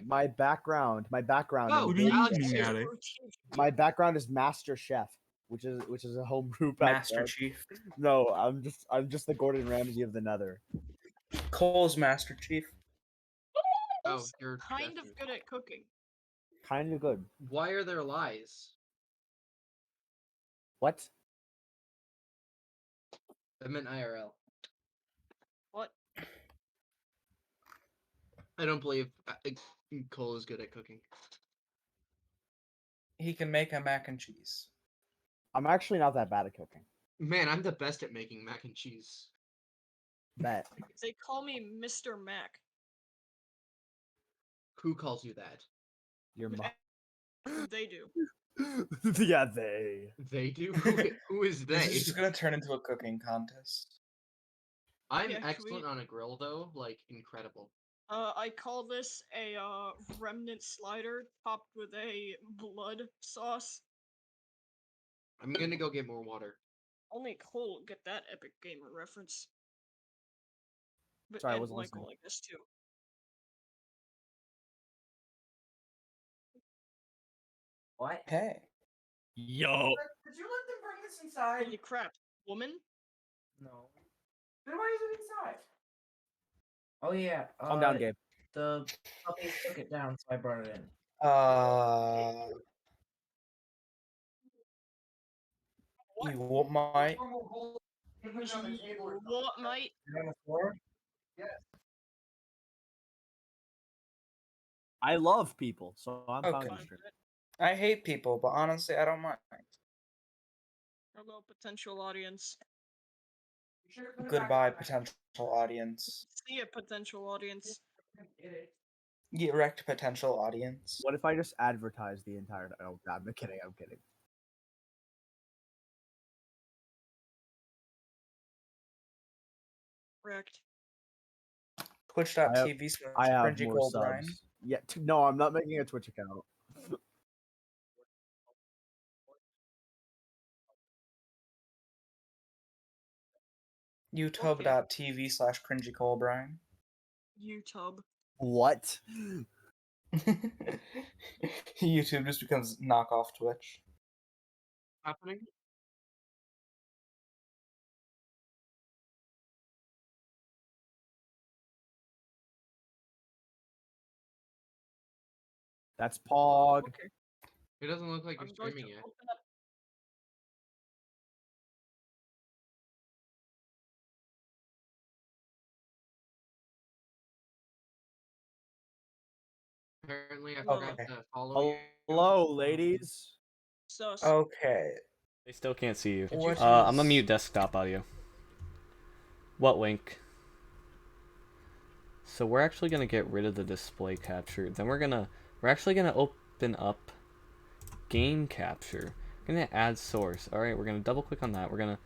my background. Oh, do you Alex mean, is Alex? My background is Master Chef, which is a homebrew Master background. Chief. No, I'm just the Gordon Ramsay of the Nether. Cole's Master Chief. Oh, you're kind of Jeffrey. good at cooking. Kind of good. Why are there lies? What? I meant IRL. What? I don't believe Cole is good at cooking. He can make a mac and cheese. I'm actually not that bad at cooking. Man, I'm the best at making mac and cheese. Bet. They call me Mr. Mac. Who calls you that? Your mom. They do. Yeah, they. They do? Who is they? This is just gonna turn into a cooking contest. I'm Yeah, excellent on a grill, though. Like, incredible. I call this a remnant slider topped with a blood sauce. I'm gonna go get more water. Only Cole will get that epic gamer reference. But Sorry, I and wasn't Michael, listening. I guess too. What? Hey. Yo. Did you let them bring this inside? Holy crap, woman! No. Then why is it inside? Oh yeah. Calm down, Gabe. The puppies took it down, so I brought it in. You might. What, mate? On the floor? I love people, so I'm Okay. fine with it. I hate people, but honestly, I don't mind. Hello, potential audience. Goodbye, potential audience. See a potential audience. Get wrecked, potential audience. What if I just advertise the entire? Oh God, I'm kidding. I'm kidding. Wrecked. Twitch.tv I have cringy more Cole subs. Brine. Yeah. No, I'm not making a Twitch account. YouTube.tv / cringy Cole Brine. YouTube. What? YouTube just becomes knockoff Twitch. Happening? That's Pog. Okay. It doesn't look like you're I'm going to streaming yet. open up. Apparently, I Hello. forgot to follow you. Hello, ladies. Sus. Okay. They still can't see you. What I'm gonna is- mute desktop audio. What link? So we're actually gonna get rid of the display capture. Then we're actually gonna open up game capture. We're gonna add source. All right, we're gonna double click on that. We're gonna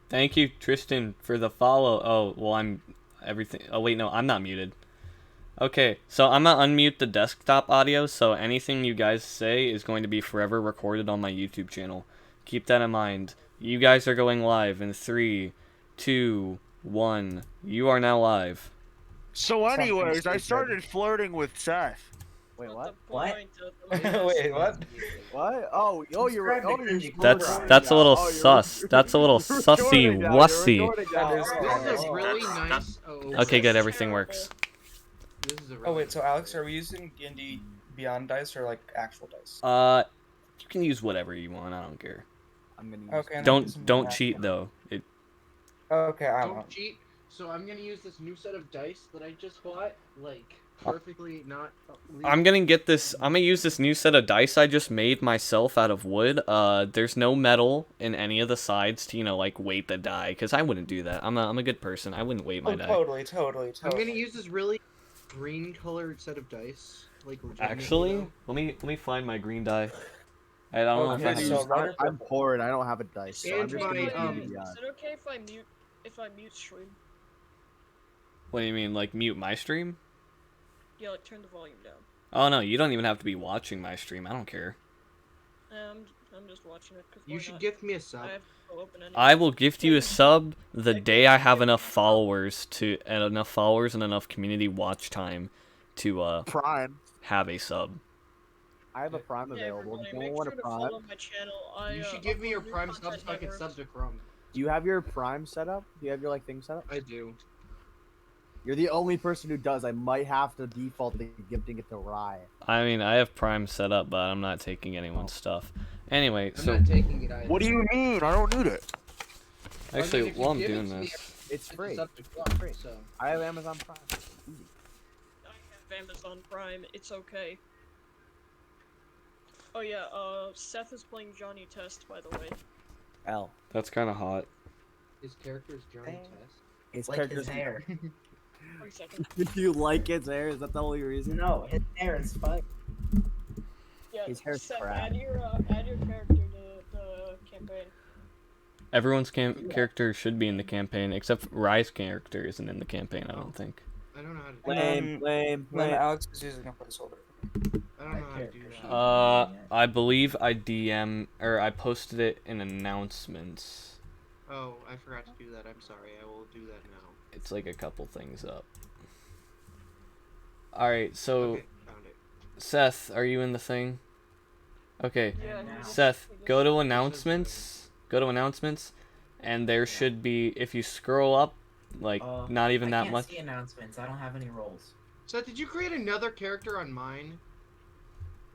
Thank you, Tristan, for the follow. Oh, well, I'm everything. Oh, wait, no, I'm not muted. Okay, so I'm gonna unmute the desktop audio, so anything you guys say is going to be forever recorded on my YouTube channel. Keep that in mind. You guys are going live in 3, 2, 1. You are now live. So anyways, I started flirting with Seth. Wait, what? What? Wait, what? What? Oh, you're. Oh, you're. That's a little Oh, you're- sus. That's a little you're sussy recording now, you're wussy. recording now. That is- This is a really nice. Okay, good. This is Everything terrible. works. This is a really Oh wait, so Alex, are we using D&D Beyond dice or like actual dice? You can use whatever you want. I don't care. I'm gonna use Okay. and then Don't some don't math. cheat though. It Okay, I Don't won't. cheat. So I'm gonna use this new set of dice that I just bought, like perfectly not. I'm gonna get this. I'm gonna use this new set of dice I just made myself out of wood. There's no metal in any of the sides to like weight the die, because I wouldn't do that. I'm a good person. I wouldn't weight my Oh, die. totally. I'm gonna use this really green colored set of dice, like legitimately, Actually, though. let me find my green die. I don't know Okay, if I I'm, have. so these- right I'm poor and I don't have a dice, so I'm And just my, gonna use um, D&D Beyond. Is it okay if I mute stream? What do you mean, like mute my stream? Yeah, like turn the volume down. Oh no, you don't even have to be watching my stream. I don't care. I'm just watching it. Cause You why should not? gift me a sub. I have to go open anyway. I will gift you a sub the day I have enough followers and enough community watch time to Prime. have a sub. I have a Prime Yeah, available. everybody, Do you make want sure a to Prime? follow my channel. You should give me your upload new Prime sub content so I can never. sub to Crumb. Do you have your Prime set up? Do you have your like thing set up? I do. You're the only person who does. I might have to default the gifting it to Rye. I mean, I have Prime set up, but I'm not taking anyone's stuff. Anyway, I'm so not taking it either. What do you mean? I don't need it. actually, if you while I'm give it doing to me, this, It's It's free. sub to Crumb, free. so. I have Amazon Prime. Easy. I have Amazon Prime. It's okay. Oh yeah. Seth is playing Johnny Test, by the way. L. that's kind of hot. His character is Johnny Dang. Test. His Like his hair. 1 second. Did you like his hair? Is that the only reason? No, his hair is fine. Yeah, His hair's Seth, crap. add your character to the campaign. Everyone's character should be in the campaign, except Rye's character isn't in the campaign, I don't think. I don't know how to do Lame, lame, Then lame. Alex is using a placeholder. that. I don't know how to do that. I believe I I posted it in announcements. Oh, I forgot to do that. I'm sorry. I will do that now. It's like a couple things up. Alright, so Okay, found it. Seth, are you in the thing? Okay. Yeah. now. Seth, go to announcements. Go to announcements, and there should be, if you scroll up, like not even that much. I can't see announcements. I don't have any roles. So, did you create another character on mine?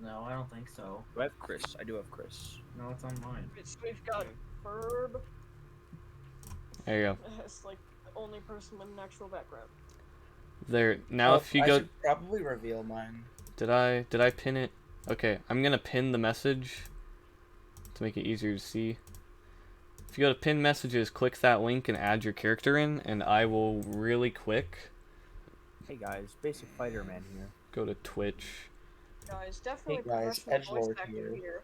No, I don't think so. Do I have Chris? I do have Chris. No, it's on mine. We've got Herb. There you go. It's like the only person with an actual background. There. Now, if you I go, should probably reveal mine. did I pin it? Okay, I'm gonna pin the message to make it easier to see. If you go to pin messages, click that link and add your character in, and I will really quick Hey guys, Basic Fighter Man here. go to Twitch, Guys, definitely guys, professional voice edgelord acting here. here.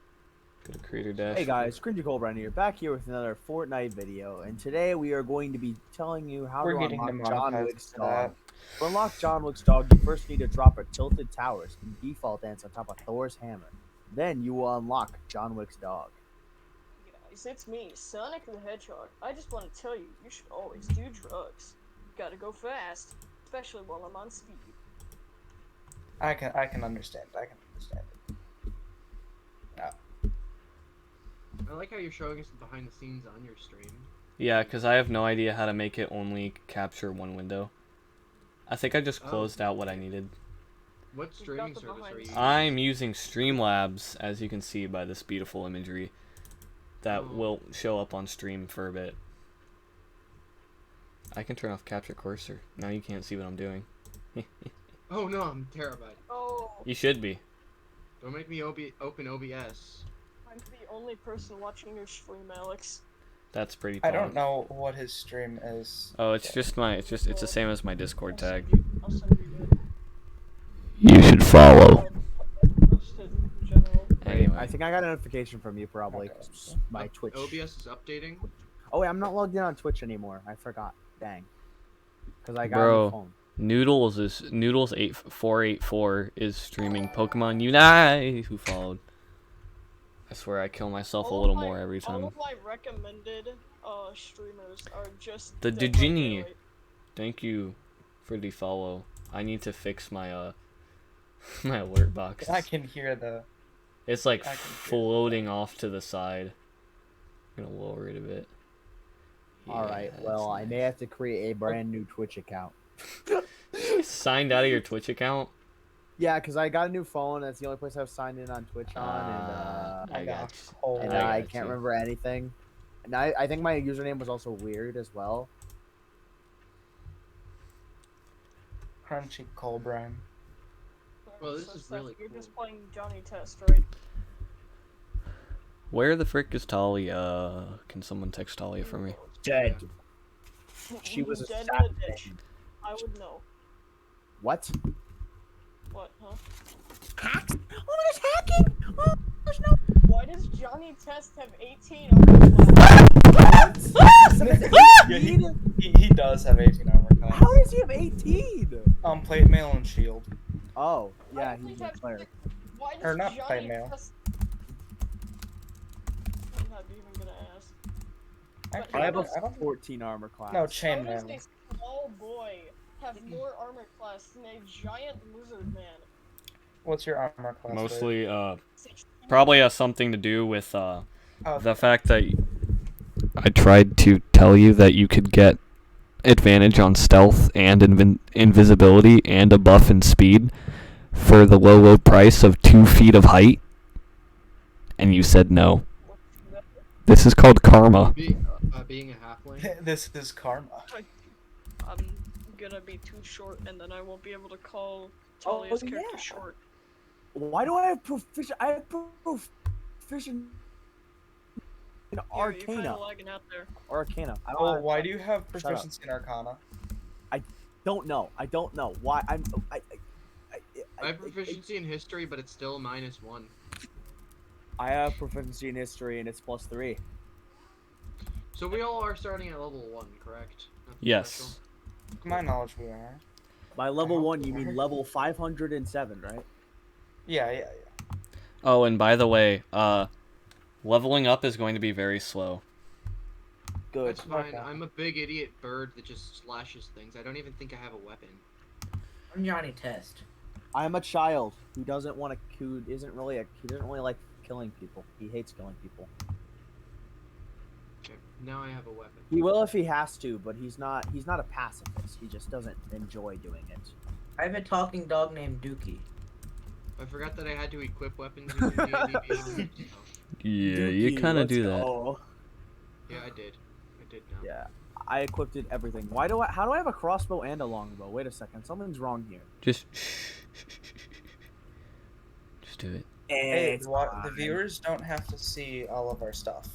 go to Creator Dash. Hey guys, Cringy Colbrand here, back here with another Fortnite video, and today we are going to be telling you how We're to getting unlock John demonetized Wick's for dog. that. To unlock John Wick's dog, you first need to drop a Tilted Towers and default dance on top of Thor's hammer. Then you will unlock John Wick's dog. Guys, it's me, Sonic the Hedgehog. I just want to tell you, you should always do drugs. Gotta go fast, especially while I'm on speed. I can understand. I can understand it. I like how you're showing us the behind the scenes on your stream. Yeah, because I have no idea how to make it only capture one window. I think I just Oh. closed out what I needed. What You've streaming got the service behind are the you scenes. using? I'm using Streamlabs, as you can see by this beautiful imagery that Oh. will show up on stream for a bit. I can turn off capture cursor. Now you can't see what I'm doing. Oh no, I'm terrified. Oh, You should be. Don't make me open OBS. I'm the only person watching your stream, Alex. That's pretty I pog. don't know what his stream is. Oh, it's just my, it's the same as my Discord tag. I'll send you the You should follow. posted in general. Anyway. I think I got a notification from you probably. Okay. My Twitch. OBS is updating. Oh wait, I'm not logged in on Twitch anymore. I forgot. Dang. Because I got a Bro. new phone. Noodles 8484 is streaming Pokemon Unite. Who followed? I swear I kill myself a All little of my- more every All time. of my recommended streamers are just The dead Digini. right. Thank you for the follow. I need to fix my my alert box. I can hear the. It's like I can hear floating off to the side. I'm gonna lower it a bit. Alright, Yeah, well, that's I may have to create a brand new Twitch account. nice. Signed out of your Twitch account. Yeah, because I got a new phone. That's the only place I've signed in on Twitch on, I and got and I I got can't you. remember anything. And I think my username was also weird as well. Crunchy Colbrand. Well, this So, is Seth, really You're cool. just playing Johnny Test, right? Where the frick is Talia? Can someone text Talia for me? Dead. She was Dead in the assassinated. ditch. I would know. What? What, huh? Hacks? Oh, there's hacking! Oh, there's no. Why does Johnny Test have 18 armor class? Yeah, he does have 18 armor class. things. How does he have 18? Plate mail and shield. Oh, Why yeah, do we he's a have player. six- Why does Or not Johnny plate mail. Quest- I'm not even gonna ask. Actually, I have a I don't. 14 armor class. No, How chain does mail. a small boy have more armor class than a giant lizard man? What's your armor class? Mostly, 16. probably has something to do with Oh, the fact that I tried to tell you that you could get advantage on stealth and invisibility and a buff in speed for the low price of 2 feet of height, and you said no. This is called karma. Being a halfling. this is karma. I'm gonna be too short, and then I won't be able to call Talia's character yeah. short. Why do I have proficient? I have proficient in You're kinda Arcana. lagging out there. Arcana. I don't Oh, have- why do you have up. proficiency in Arcana? Don't know. I don't know why. I have proficiency in history, but it's still -1. I have proficiency in history and it's +3. So we all are starting at level 1, correct? Nothing Yes. special? To my knowledge, we are. By level 1, you mean level 507, right? Yeah. Oh, and by the way, leveling up is going to be very slow. Good. That's fine. Okay. I'm a big idiot bird that just slashes things. I don't even think I have a weapon. I'm Johnny Test. I am a child who doesn't want to. Who isn't really he doesn't really like killing people. He hates killing people. Okay, now I have a weapon. He will if he has to, but he's not. He's not a pacifist. He just doesn't enjoy doing it. I have a talking dog named Dookie. I forgot that I had to equip weapons using D&D Beyond. So, Yeah, you Dookie, kind of let's do that. go. yeah, I did. I did now. Yeah, I equipped it everything. Why do I? How do I have a crossbow and a longbow? Wait a second, something's wrong here. Just do it. Hey, It's the fine. viewers don't have to see all of our stuff.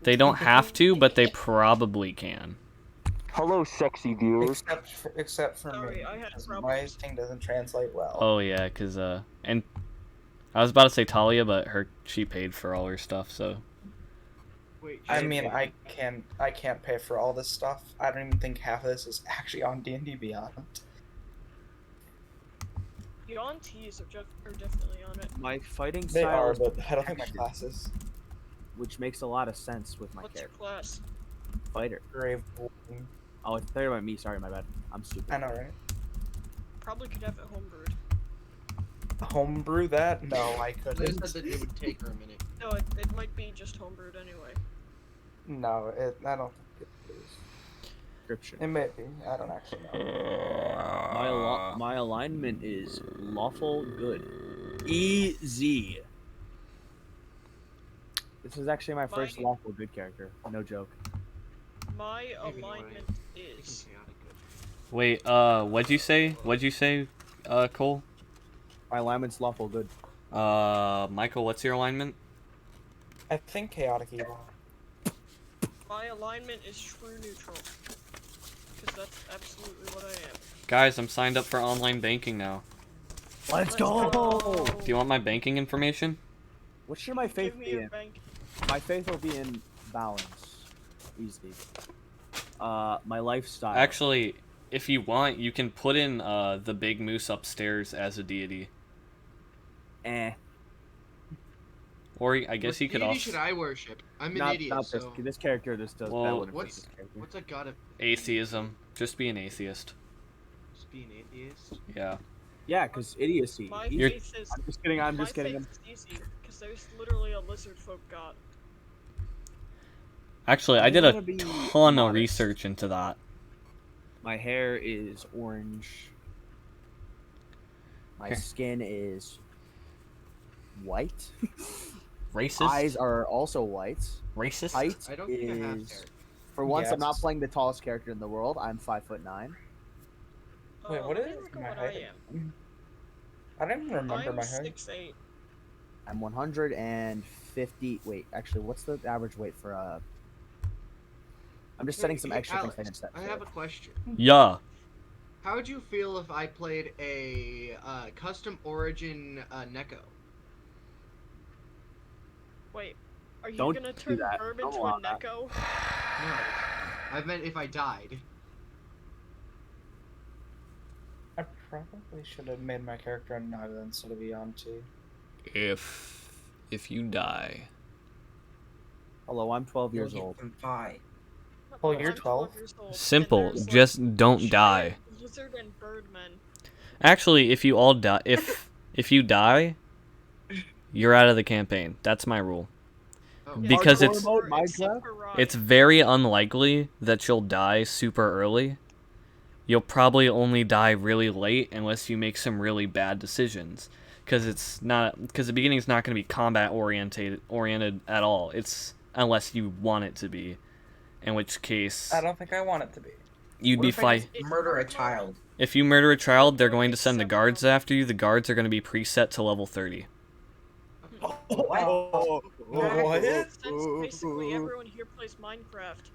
They don't have to, but they probably can. Hello, sexy viewers. Except for Sorry, me. I had because my problems. thing doesn't translate well. Oh yeah, cause and I was about to say Talia, but she paid for all her stuff, so. Wait, I shit, mean, wait. I can't pay for all this stuff. I don't even think half of this is actually on D&D Beyond. Beyond T's are definitely on it. My fighting They style are, is but I don't think my protection, classes. which makes a lot of sense with my What's your character. class? Fighter. Grave. Oh, it's third about me. Sorry, my bad. I'm stupid. I know, right? Probably could have it homebrewed. Homebrew that? No, I Liz couldn't. said that it would take her a minute. No, it might be just homebrewed anyway. No, I don't think it is. Description. It may be. I don't actually know. My alignment is lawful good. Easy. This is actually my first My- lawful good character. No joke. My Even alignment It's is chaotic good. Wait, what'd you say? Cole? My alignment's lawful good. Michael, what's your alignment? I think chaotic evil. my alignment is true neutral. Because that's absolutely what I am. Guys, I'm signed up for online banking now. Let's go! Do you want my banking information? What should my faith Give me be your in? bank. My faith will be in balance. Easy. My lifestyle. Actually, if you want, you can put in the big moose upstairs as a deity. Or I guess What you could deity also should I worship? I'm an Not idiot, this. so... This character. This does. Well, that wouldn't fit What's this character. what's a god of... atheism. Just be an atheist. Just be an atheist? Yeah. Yeah, because idiocy. My You're- faith is. I'm just kidding. I'm my just kidding. faith is easy. Because there's literally a lizard folk god. Actually, I I'm did a gonna be ton of modest. research into that. My hair is orange. My Here. skin is white. Racist? Eyes are also white. Racist? Height I don't think I have hair. is. For once, I'm not Yes. playing the tallest character in the world. I'm 5'9". Wait, what let me is look at my what height? I am. I don't even remember I'm my height. 6'8". I'm 150. Wait, actually, what's the average weight for a? I'm just setting some Hey, extra Alex, containment steps. I have a question. Yeah. How would you feel if I played a custom origin Neko? Wait, are you Don't gonna do turn that. Verb Don't into allow a that. Neko? No. I meant if I died. I probably should have made my character Untitled instead of Beyond too. If you die. Hello, I'm 12 years You'll old. get some pie. Oh, you're I'm 12? years old, and Simple, there's, like, just don't die. giant lizard and birdmen. Actually, if you all die, if you die, you're out of the campaign. That's my rule. Oh. Because Hardcore it's mode, Except Minecraft? for Rye. it's very unlikely that you'll die super early. You'll probably only die really late unless you make some really bad decisions. Because the beginning's not going to be combat oriented at all. It's unless you want it to be, in which case I don't think I want it to be. you'd What be if I fight. just murder a child? If you murder a child, they're going to send the guards after you. The guards are going to be preset to level 30. What? What? Since basically everyone here plays Minecraft,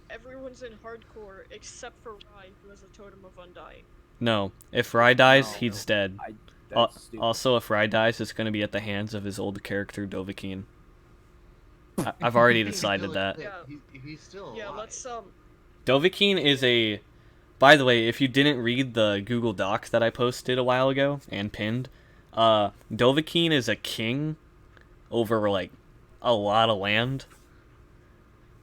everyone's in hardcore except for Rye, who has a totem of undying. No, if Rai dies, No. he's dead. That's stupid. Also, if Rai dies, it's going to be at the hands of his old character, Dovahkiin. I've already He's decided still that. He's still alive. Yeah, let's Dovahkiin is a... By the way, if you didn't read the Google Doc that I posted a while ago and pinned, Dovahkiin is a king over, like, a lot of land.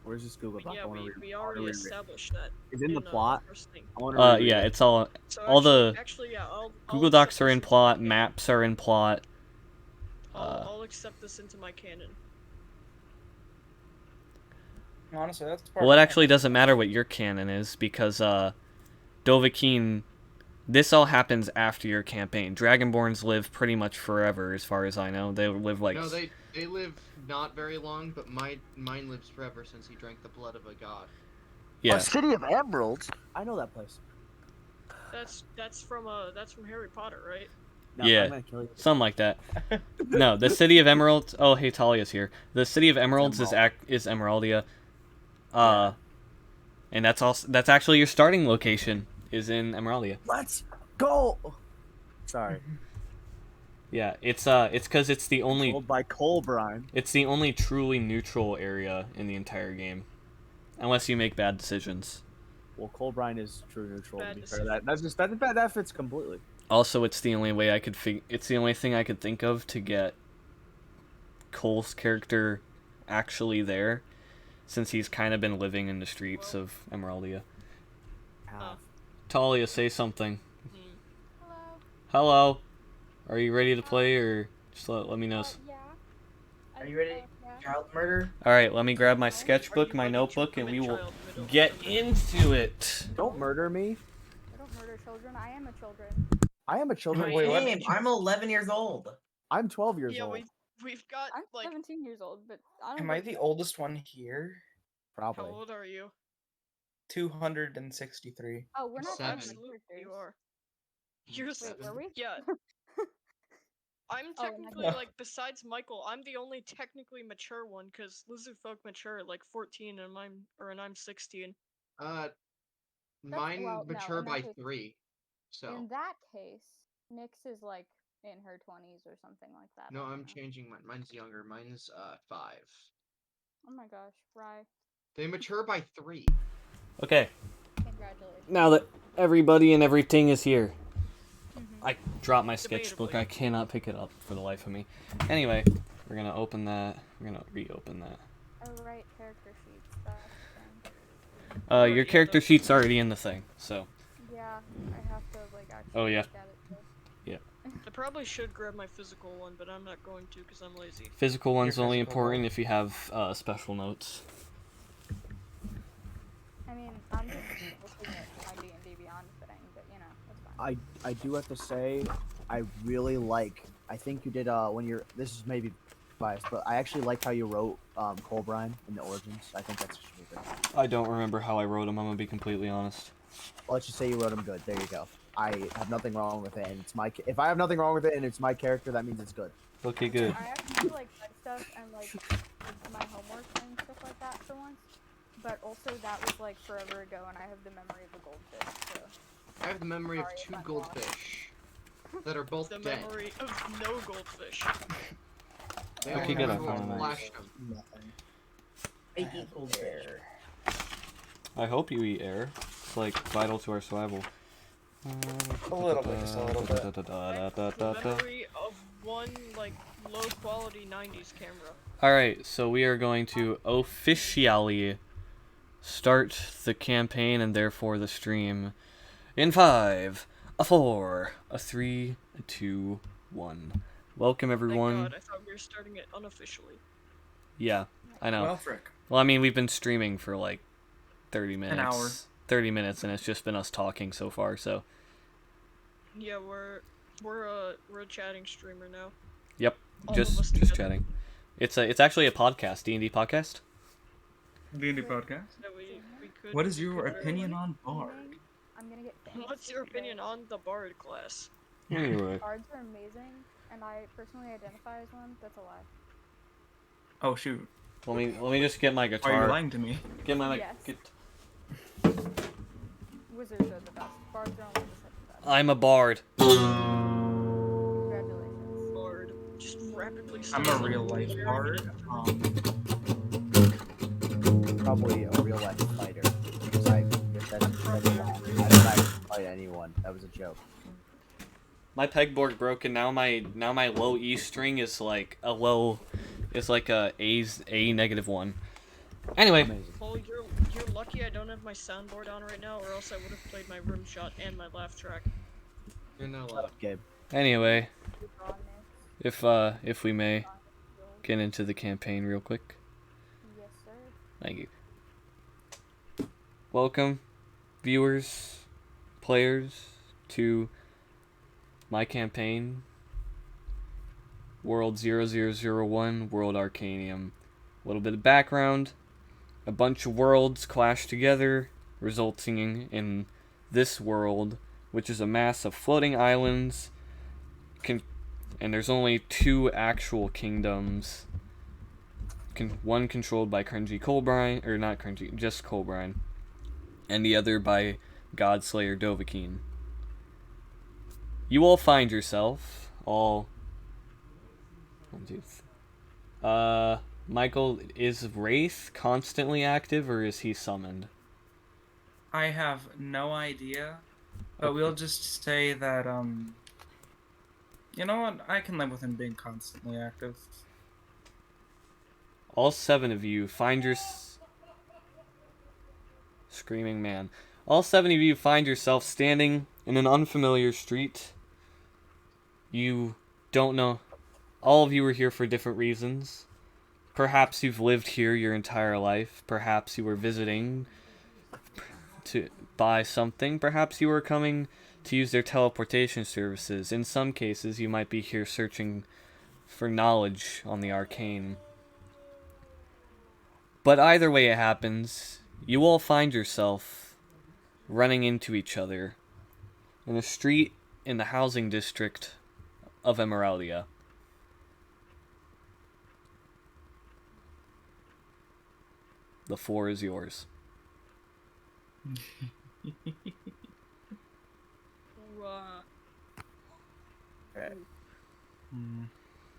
Where's this Google Doc? yeah, I wanna read- we I wanna already read it. established that. Is it in the the plot? first thing. I wanna read Yeah, it. it's all... So all the actually, yeah, I'll Google accept Docs are this in into plot, my canon. maps are in plot. I'll accept this into my canon. Honestly, that's part Well, it of actually doesn't matter what your canon is, because, Dovahkiin... This all happens after your campaign. Dragonborns live pretty much forever, as far as I know. They live, like... No, they live not very long, but mine lives forever since he drank the blood of a god. Yeah. A city of emeralds. I know that place. That's from Harry Potter, right? No, Yeah. I'm gonna kill you. Something like that. No, the City of Emeralds... Oh, hey, Talia's here. The City of Emeralds is Emeraldia. And that's actually your starting location, is in Emeraldia. Let's go. Sorry. Yeah, it's because it's the only... Sold by Cole Brine. It's the only truly neutral area in the entire game. Unless you make bad decisions. Well, Cole Brine is true neutral. Bad To be fair, that fits completely. Also, it's the only way I could it's the only thing I could think of to get Cole's character actually there, since he's kind of been living in the streets of Emeraldia. Talia, say something. Hello. Hello. Are you ready to play, or just let me know? Yeah. Are you ready? Yeah. Child murder? All right, let me grab my Are sketchbook, you my ready to notebook, and commit we will child middle- get into it. Don't murder me. I don't murder children. I am a children. I am a children. Wait, what? Same. I'm 11 years old. I'm 12 years Yeah, old. we've got I'm like 17 years old, but I don't. Am I live the there. oldest one here? how Probably. old are you? 263. Oh, we're not Seven. talking Absolutely, characters. you are. You're Wait, were we? Yeah. I'm Oh, technically no. like besides Michael, I'm the only technically mature one because lizard folk mature at like 14 and I'm 16. Mine well, no, mature in that by case- 3. So In that case, Nyx is like in her 20s or something like that. no, I don't I'm know. changing mine. Mine's younger. Mine's 5. Oh my gosh, Rye. They mature by 3. Okay, Congratulations. now that everybody and everything is here, Mhm. I dropped my sketchbook. Debatably. I cannot pick it up for the life of me. Anyway, we're gonna open that. We're gonna reopen that. Oh, right, character sheets. That's the thing. Your character sheet's already in the thing, so Yeah, I have to like actually Oh, yeah. look at it. I probably should grab my physical one, but I'm not going to because I'm lazy. physical one's Your only physical important one. if you have special notes. I mean, I'm just looking at my D&D Beyond thing, but you know, it's fine. I do have to say, I really like. I think you did when you're. This is maybe biased, but I actually like how you wrote Cole Brine in the origins. I think that's just really good. I don't remember how I wrote them. I'm gonna be completely honest. Well, let's just say you wrote him good. There you go. I have nothing wrong with it, and it's my. If I have nothing wrong with it, and it's my character, that means it's good. Okay, good. I actually like read stuff and like did my homework and stuff like that for once. But also that was like forever ago, and I have the memory of a goldfish. So I have the memory of Sorry if 2 I'm goldfish that are both The dead. memory of no goldfish. They Okay, only good, have I who found that. flashed them. Nothing. I eat goldfish. I hope you eat air. It's like vital to our survival. A little bit, just a little bit. The memory of one like low quality 90s camera. Alright, so we are going to officially start the campaign and therefore the stream in 5, a 4, a 3, a 2, 1. Welcome everyone. Thank God, I thought we were starting it unofficially. Yeah, I know. Well, frick. Well, I mean, we've been streaming for like 30 minutes. An hour. 30 minutes, and it's just been us talking so far, so. Yeah, we're a chatting streamer now. Yep, All of us just together. chatting. It's actually a podcast, D&D podcast. D&D podcast. That we could, What is we your could opinion learn. on Bard? I'm gonna get famous. What's your opinion on the Bard class? Anyway. Bards are amazing, and I personally identify as one. That's a lie. Oh shoot! Let me just get my Why are guitar. you lying to me? Get my Yes. get. Wizards are the best. Bards are only the second best. I'm a bard. Congratulations. Bard. Just rapidly. I'm a starts real up life very bard. Probably a real life fighter. Because I don't actually fight anyone. That was a joke. My pegboard broke, and now my low E string is like a low, it's like a -1. Anyway. Amazing. Cole, you're lucky I don't have my soundboard on right now, or else I would have played my room shot and my laugh track. You're not Shut allowed. up, Gabe. Anyway, Good God, Nick. if we may get into the campaign real quick. Yes, sir. Thank you. Welcome, viewers, players, to my campaign, World 0001, World Arcanium. A little bit of background. A bunch of worlds clash together, resulting in this world, which is a mass of floating islands, and there's only 2 actual kingdoms. One controlled by Cringy Colbrine, or not Cringy, just Colbrine, and the other by Godslayer Dovahkiin. You all find yourself all. Michael, is Wraith constantly active, or is he summoned? I have no idea, but we'll just say that, you know what? I can live with him being constantly active. All 7 of you find your screaming man. All 7 of you find yourself standing in an unfamiliar street. You don't know. All of you are here for different reasons. Perhaps you've lived here your entire life. Perhaps you were visiting to buy something. Perhaps you were coming to use their teleportation services. In some cases, you might be here searching for knowledge on the arcane. But either way it happens, you all find yourself running into each other in a street in the housing district of Emeraldia. The floor is yours.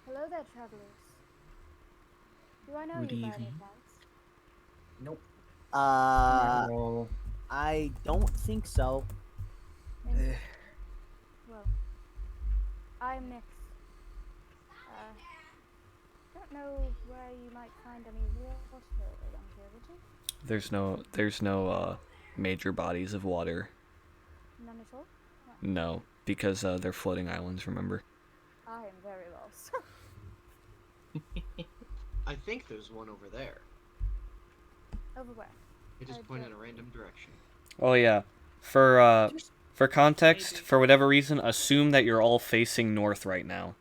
Hello there, travelers. Do I know Good you by any evening. chance? Nope. Well, I don't think so. And- well, I'm Nyx. Don't know where you might find any water around here, would you? There's no major bodies of water. None at all? No, because they're floating islands, remember? I am very lost. I think there's one over there. Over where? It just I point in don't- a random direction. Oh yeah. For context, for whatever reason, assume that you're all facing north right now.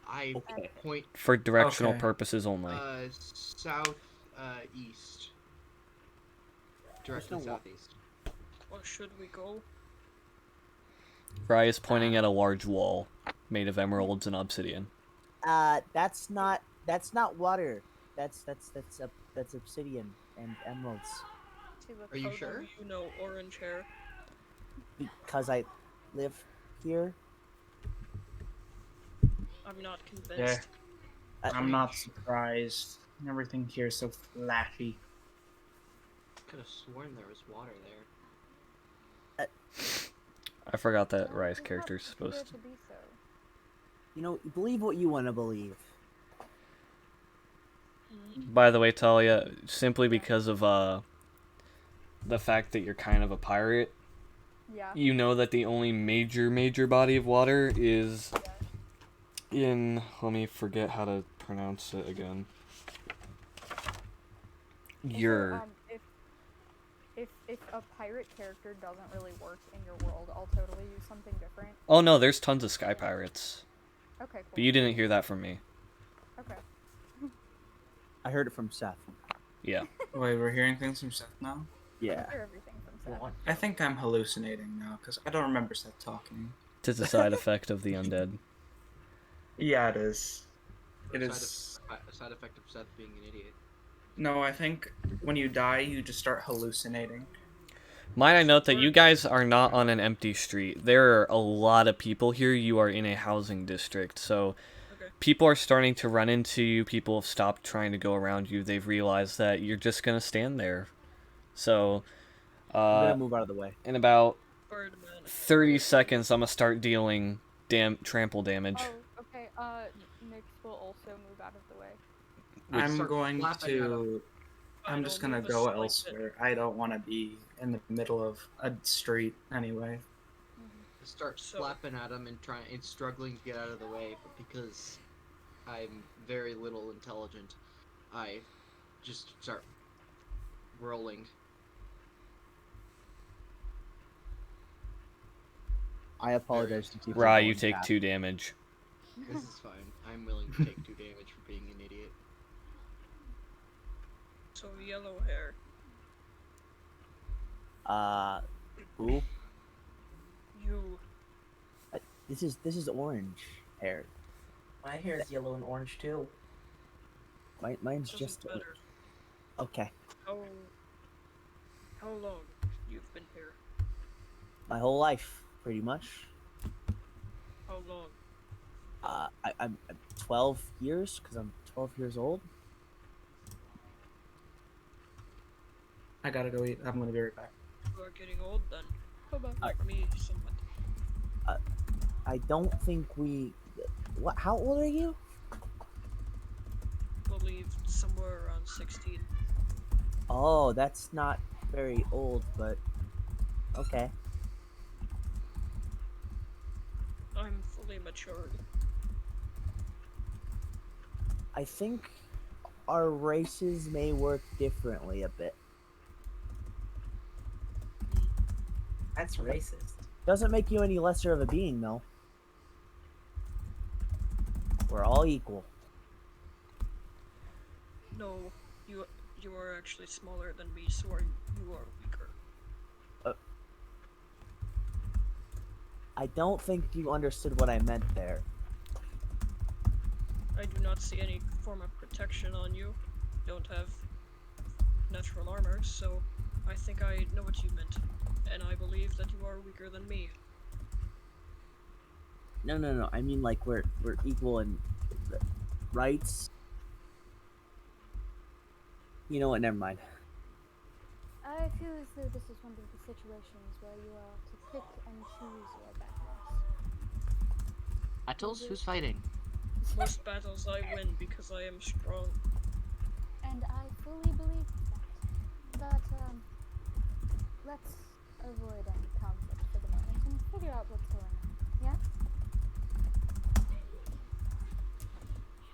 I Okay. point For directional Okay. purposes only. south east. Directly There's no wa- southeast. Or should we go? Rye is pointing at a large wall made of emeralds and obsidian. That's not water. That's obsidian and emeralds. To a Are you photo, sure? You know, orange hair. Because I live here. I'm not convinced. I'm not surprised. Everything here is so flashy. could have sworn there was water there. I forgot that Well, Rice it's not character's considered supposed to. to be so. You know, believe what you want to believe. By the way, Talia, simply because of the fact that you're kind of a pirate, Yeah. you know that the only major body of water is in, let me forget how to pronounce it again. Also, if a pirate character doesn't really work in your world, I'll totally use something different. Oh no, there's tons of sky pirates. Okay, cool. But you didn't hear that from me. Okay. I heard it from Seth. Yeah. Wait, we're hearing things from Seth now? Yeah. I hear everything from Seth. I think I'm hallucinating now, because I don't remember Seth talking. It's a side effect of the undead. Yeah, it is. It A is. side effect of Seth being an idiot. No, I think when you die, you just start hallucinating. Might I note that you guys are not on an empty street. There are a lot of people here. You are in a housing district, so people are starting to run into you. People have stopped trying to go around you. They've realized that you're just gonna stand there. So, I'm gonna move out of the way. in about 30 seconds, I'm gonna start dealing trample damage. Oh, okay. Nyx will also move out of the way. I'm going to. I'm just gonna go elsewhere. I don't want to be in the middle of a street anyway. Start slapping at him and struggling to get out of the way, but because I'm very little intelligent, I just start rolling. I apologize to keep. Rye, you take 2 damage. This is fine. I'm willing to take 2 damage for being an idiot. So yellow hair. Who? You. This is orange hair. My hair is yellow and orange too. Mine's Doesn't just matter. okay. How long you've been here? My whole life, pretty much. How long? I'm 12 years because I'm 12 years old. I gotta go eat. I'm gonna be right back. You are getting old then. Bye-bye. Like me, somewhat. I don't think we. What? How old are you? Believe somewhere around 16. Oh, that's not very old, but okay. I'm fully matured. I think our races may work differently a bit. That's racist. Doesn't make you any lesser of a being, though. We're all equal. No, you are actually smaller than me, so you are weaker. I don't think you understood what I meant there. I do not see any form of protection on you. Don't have natural armor, so I think I know what you meant. And I believe that you are weaker than me. No. I mean, like, we're equal in rights. You know what? Never mind. I feel as though this is one of the situations where you are to pick and choose your battles. Battles? Who's fighting? Most battles I win because I am strong. And I fully believe that. But, let's avoid any conflict for the moment and figure out what's going on, yeah?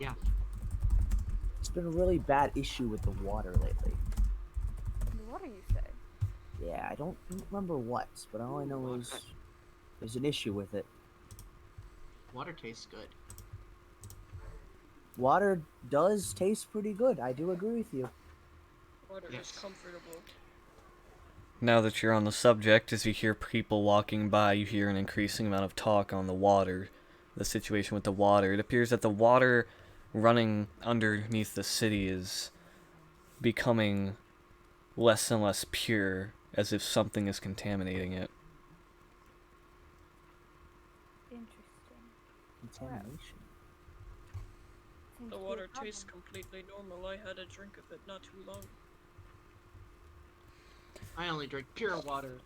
Yeah. It's been a really bad issue with the water lately. What do you say? Yeah, I don't remember what, but all I know is there's an issue with it. Water tastes good. Water does taste pretty good. I do agree with you. Water is comfortable. Now that you're on the subject, as you hear people walking by, you hear an increasing amount of talk on the water, the situation with the water. It appears that the water running underneath the city is becoming less and less pure, as if something is contaminating it. Interesting. Contamination. The water tastes completely normal. I had a drink of it not too long. I only drink pure water.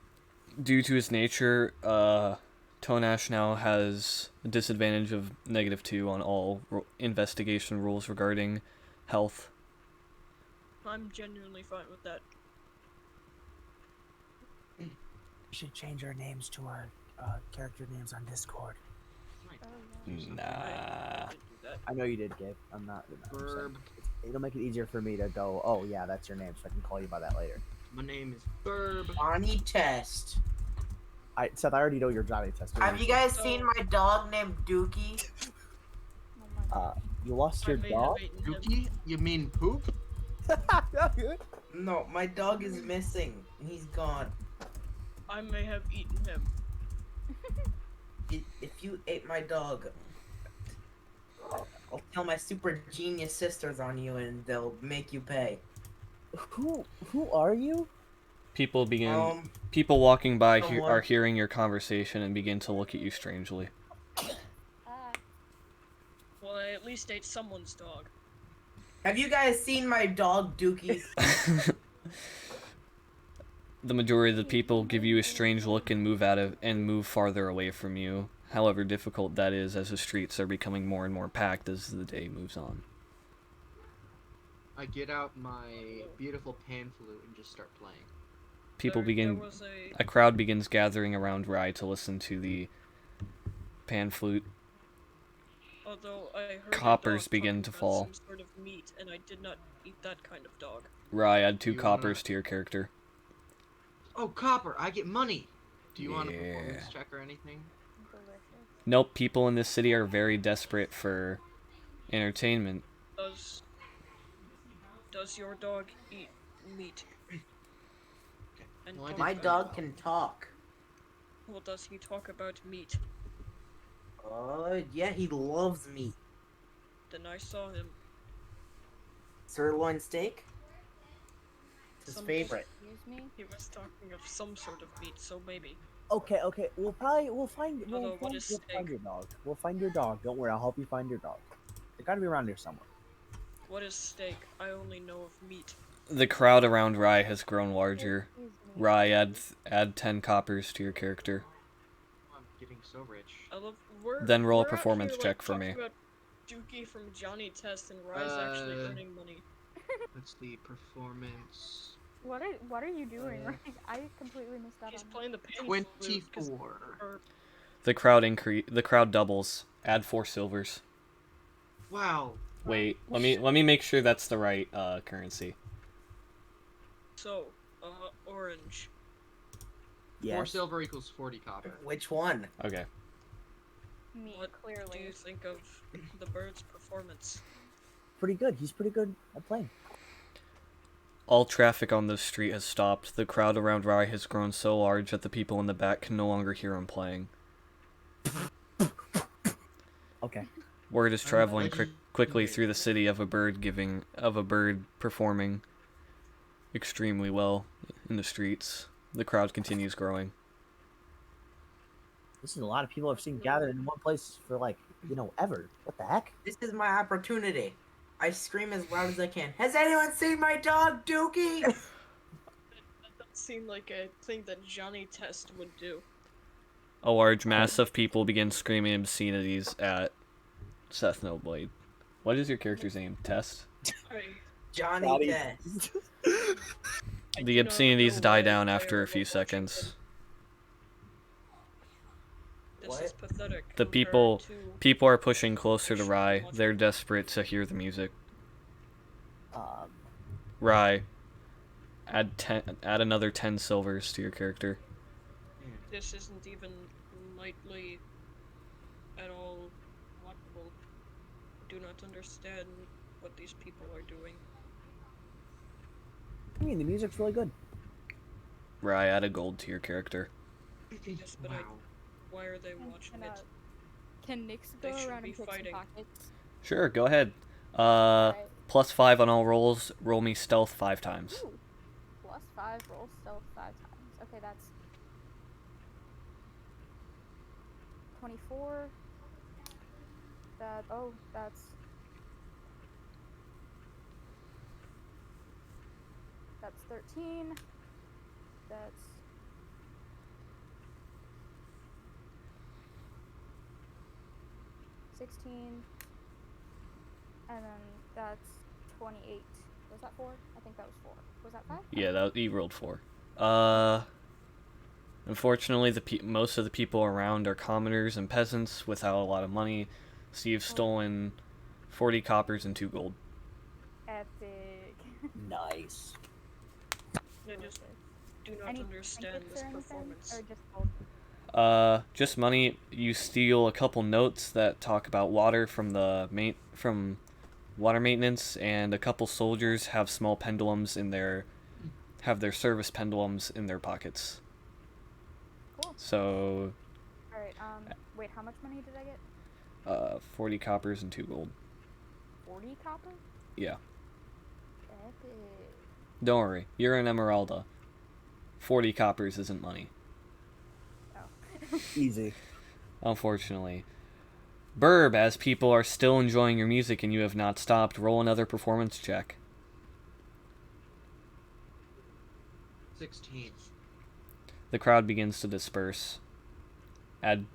Due to his nature, Tonash now has a disadvantage of -2 on all investigation rules regarding health. I'm genuinely fine with that. We should change our names to our character names on Discord. Nah. I know you did, Gabe. I'm not. Burb. It'll make it easier for me to go, oh, yeah, that's your name, so I can call you by that later. My name is Burb. Johnny Test. Seth, I already know your Johnny Test. Have you guys seen my dog named Dookie? You lost your dog? Dookie? You mean poop? No, my dog is missing. He's gone. I may have eaten him. If you ate my dog, I'll tell my super genius sisters on you and they'll make you pay. Who are you? People walking by someone- are hearing your conversation and begin to look at you strangely. Well, I at least ate someone's dog. Have you guys seen my dog Dookie? The majority of the people give you a strange look and move farther away from you. However difficult that is, as the streets are becoming more and more packed as the day moves on. I get out my beautiful pan flute and just start playing. A crowd begins gathering around Rye to listen to the pan flute. Although I heard Coppers a dog begin to talk about fall. some sort of meat, and I did not eat that kind of dog. Rye, add 2 coppers to your character. Oh, copper! I get money! Do you want a performance check or anything? Nope, people in this city are very desperate for entertainment. Does your dog eat meat? And Well, My dog can talk. Well, does he talk about meat? Yeah, he loves meat. Then I saw him. Sirloin steak? It's his favorite. Excuse me? He was talking of some sort of meat, so maybe. Okay, we'll find your dog. We'll find your dog. Don't worry, I'll help you find your dog. They gotta be around here somewhere. What is steak? I only know of meat. The crowd around Rye has grown larger. Rye, add 10 coppers to your character. I'm getting so rich. Then roll a we're performance out here, check for me. About Dookie from Johnny Test and Rye's actually earning money. Let's see, performance. What are you doing? I completely missed out. He's playing the pan 24. The crowd doubles. Add 4 silvers. Wow. Wait, let me make sure that's the right currency. So, orange. Yes. 4 silver equals 40 copper. Which one? Okay. Me, What clearly. do you think of the bird's performance? Pretty good. He's pretty good at playing. All traffic on this street has stopped. The crowd around Rye has grown so large that the people in the back can no longer hear him playing. Okay. Word is traveling quickly through the city of a bird performing extremely well in the streets. The crowd continues growing. This is a lot of people I've seen gathered in one place for ever. What the heck? This is my opportunity. I scream as loud as I can. Has anyone seen my dog, Dookie? That seemed like a thing that Johnny Test would do. A large mass of people begin screaming obscenities at Seth Noblade. What is your character's name? Test? Johnny Test. The obscenities die down after a few seconds. This is pathetic. The people are pushing closer to Rye. They're desperate to hear the music. Rye, add another 10 silvers to your character. This isn't even lightly at all watchable. Do not understand what these people are doing. I mean, the music's really good. Rye, add a gold to your character. Yes, but why are they watching it? Can Nix go around and pick some pockets? Sure, go ahead. +5 on all rolls. Roll me stealth 5 times. Ooh. +5, roll stealth 5 times. Okay, that's 24. That's 13. that's 16, and then that's 28. Was that 4? I think that was 4. Was that 5? Yeah, you rolled 4. Unfortunately, most of the people around are commoners and peasants without a lot of money, so you've stolen 40 coppers and 2 gold. Epic. Nice. I just do not Any understand trinkets this or anything, performance. or just gold? Just money. You steal a couple notes that talk about water from from water maintenance, and a couple soldiers have small pendulums in their service pendulums in their pockets. Cool. So. Alright, wait, how much money did I get? 40 coppers and 2 gold. 40 copper? Yeah. Epic. Don't worry, you're in Emeralda. 40 coppers isn't money. Oh. Easy. Unfortunately. Burb, as people are still enjoying your music and you have not stopped, roll another performance check. 16. The crowd begins to disperse. Add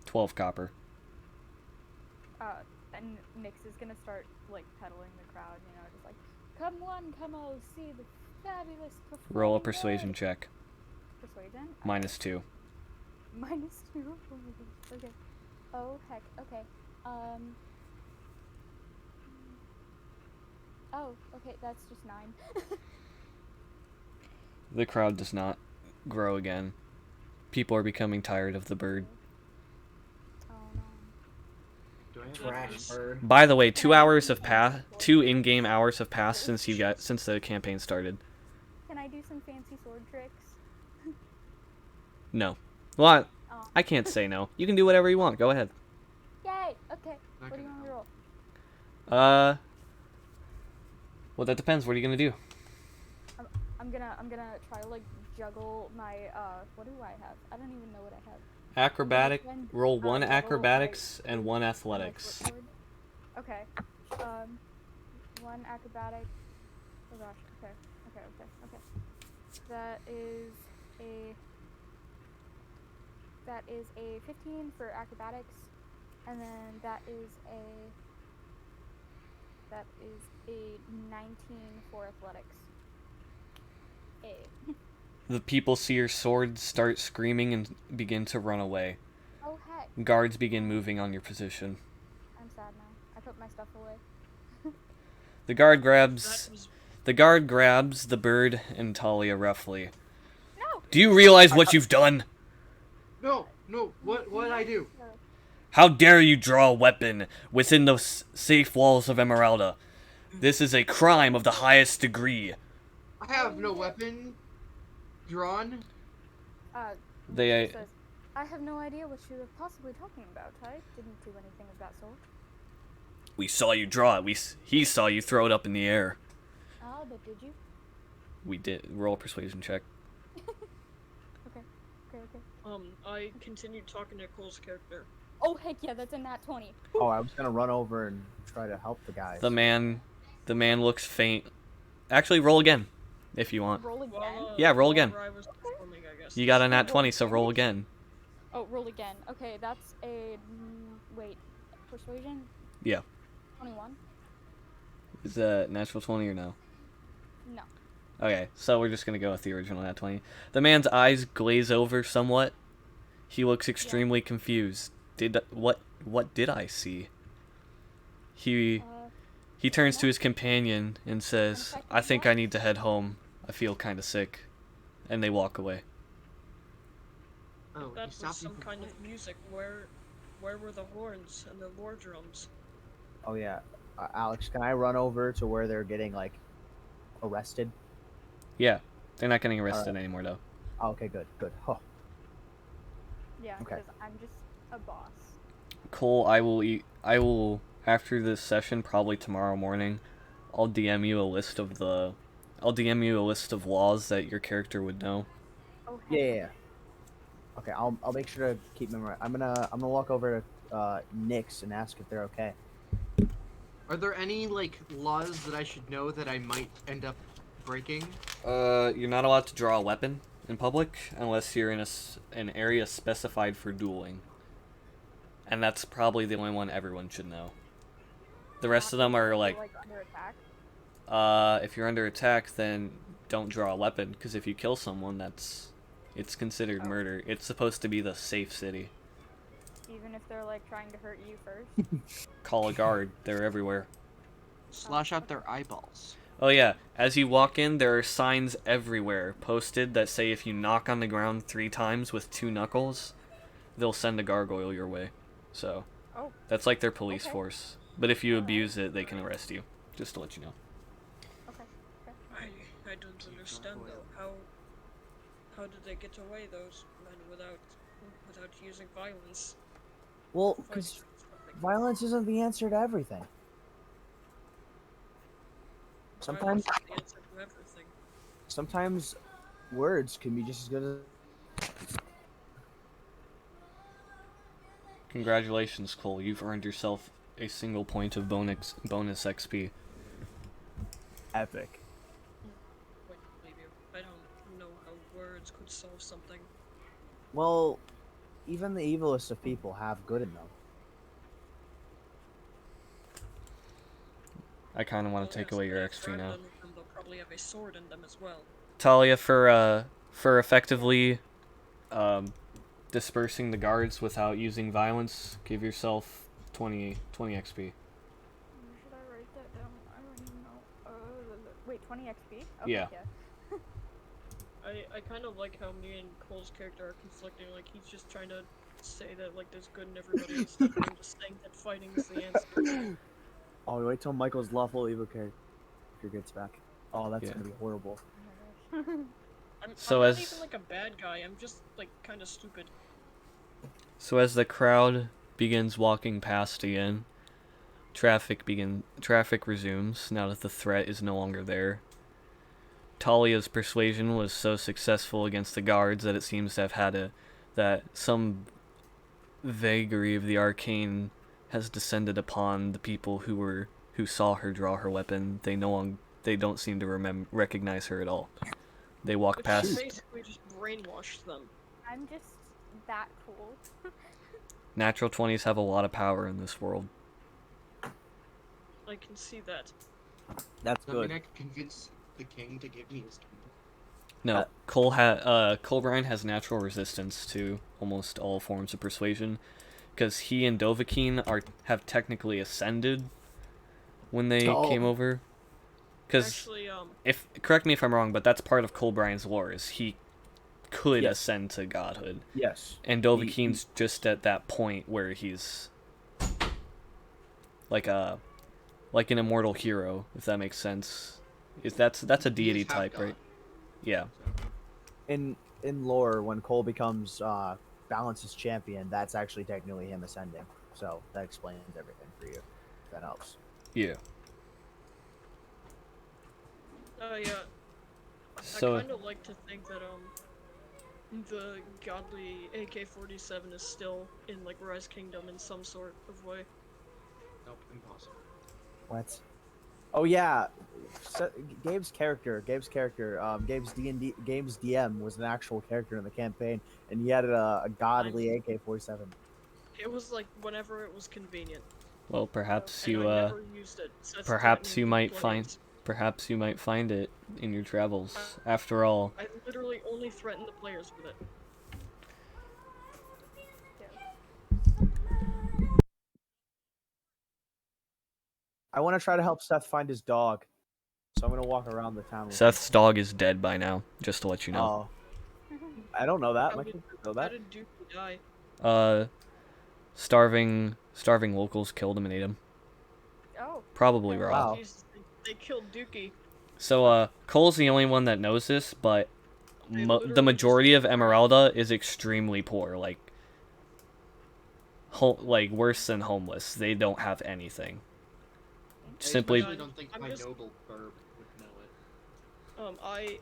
12 copper. And Nyx is gonna start, like, peddling the crowd, you know, just like, come one, come all, see the fabulous performance. Roll a persuasion check. Persuasion? -2. -2? Oh my gosh, okay. Oh, heck, okay. Oh, okay, that's just 9. The crowd does not grow again. People are becoming tired of the bird. Oh no. Do I have Trash bird. By the way, 2 hours have passed. 2 in-game hours have passed since the campaign started. Can I do some fancy sword tricks? No. Well, Oh. I can't say no. You can do whatever you want. Go ahead. Yay! Okay. What do you want me to roll? Well, that depends. What are you gonna do? I'm gonna try to, like, juggle my what do I have? I don't even know what I have. Acrobatic. Roll 1 juggle, acrobatics like, and 1 my athletics. short sword. Okay. 1 acrobatic. Oh gosh. Okay. That is a 15 for acrobatics, and then that is a 19 for athletics. The people see your sword, start screaming, and begin to run away. Oh heck. Guards begin moving on your position. I'm sad now. I put my stuff away. The guard grabs the bird and Talia roughly. No. Do you realize what you've done? No. What did I do? How dare you draw a weapon within the safe walls of Emeralda? This is a crime of the highest degree. I have no weapon drawn. Says, I have no idea what you are possibly talking about. I didn't do anything of that sort. We saw you draw it. He saw you throw it up in the air. Ah, but did you? We did. Roll a persuasion check. Okay. I continued talking to Cole's character. Oh heck yeah, that's a nat 20. Oh, I was gonna run over and try to help the guys. The man looks faint. Actually, roll again, if you want. Roll again? Yeah, roll again. I was performing, I guess. You got a nat 20, so roll again. Oh, roll again. Okay, that's a wait, persuasion. Yeah. 21. Is that natural 20 or no? No. Okay, so we're just gonna go with the original nat 20. The man's eyes glaze over somewhat. He looks extremely confused. What did I see? He turns to his companion and says, I think I need to head home. I feel kind of sick. And they walk away. Oh, that was some kind of music. Where were the horns and the war drums? Oh yeah, Alex, can I run over to where they're getting, like, arrested? Yeah, they're not getting arrested anymore though. Oh, okay, good. Oh. Yeah, Okay. because I'm just a boss. Cole, I will after this session, probably tomorrow morning, I'll DM you a list of laws that your character would know. Oh, Yeah. Okay, I'll make sure to keep them right. I'm gonna walk over to Nyx and ask if they're okay. Are there any, like, laws that I should know that I might end up breaking? You're not allowed to draw a weapon in public unless you're in an area specified for dueling. And that's probably the only one everyone should know. The rest of them are like under attack? If you're under attack, then don't draw a weapon, because if you kill someone, it's considered murder. It's supposed to be the safe city. Even if they're like trying to hurt you first? Call a guard. They're everywhere. Slash out their eyeballs. Oh yeah, as you walk in, there are signs everywhere posted that say if you knock on the ground 3 times with 2 knuckles, they'll send a gargoyle your way. So, that's like their police force. But if you abuse it, they can arrest you. Just to let you know. I don't understand though. How did they get away those men without using violence? Well, because violence isn't the answer to everything. Sometimes, Violence is the answer to everything. sometimes words can be just as good as. Congratulations, Cole. You've earned yourself a single point of bonus XP. Epic. Wait, believe you. I don't know how words could solve something. Well, even the evilest of people have good in them. I kind of want to take away your XP now. They'll probably have a sword in them as well. Talia, for effectively dispersing the guards without using violence, give yourself 20 XP. Should I write that down? I don't even know. Wait, 20 XP? Okay, Yeah. I kind of like how me and Cole's character are conflicting. Like, he's just trying to say that, like, there's good in everybody and stuff, and I'm just saying that fighting is the answer. Oh, wait till Michael's lawful evil character gets back. Oh, that's Yeah. gonna be horrible. I'm So not as- even, like, a bad guy. I'm just, like, kind of stupid. So as the crowd begins walking past again, traffic resumes now that the threat is no longer there. Talia's persuasion was so successful against the guards that it seems to have had that some vagary of the arcane has descended upon the people who saw her draw her weapon. They don't seem to recognize her at all. They walk But past. she basically just brainwashed them. I'm just that cool. Natural 20s have a lot of power in this world. I can see that. That's I good. mean, I could convince the king to give me his kingdom. No, Cole Bryan has natural resistance to almost all forms of persuasion, because he and Dovahkiin have technically ascended when they came over. Because correct me if I'm wrong, but that's part of Cole Bryan's lore, is he could ascend to godhood. Yes. And Dovahkiin's just at that point where he's like an immortal hero, if that makes sense. That's a deity type, right? Yeah. In lore, when Cole becomes Balance's champion, that's actually technically him ascending. So that explains everything for you. If that helps. Yeah. Yeah. So, I kind of like to think that the godly AK-47 is still in like Rise Kingdom in some sort of way. Nope, impossible. What? Oh yeah, Gabe's character, Gabe's DM was an actual character in the campaign, and he had a godly AK-47. It was like whenever it was convenient. well, perhaps And you I never used it, so that's perhaps you threatening might players. find it in your travels. After all, I literally only threaten the players with it. I want to try to help Seth find his dog, so I'm gonna walk around the town with Seth's dog is dead by now, just to let you him. know. Oh, I don't know that. How My did, kids know how that. did Dookie die? Starving locals killed him and ate him. Oh. Probably raw. Wow. Jesus, they killed Dookie. So, Cole's the only one that knows this, but They the literally majority of Emeralda is extremely poor, like worse than homeless. They don't have anything. Simply, I don't think I'm my just- noble burb would know it.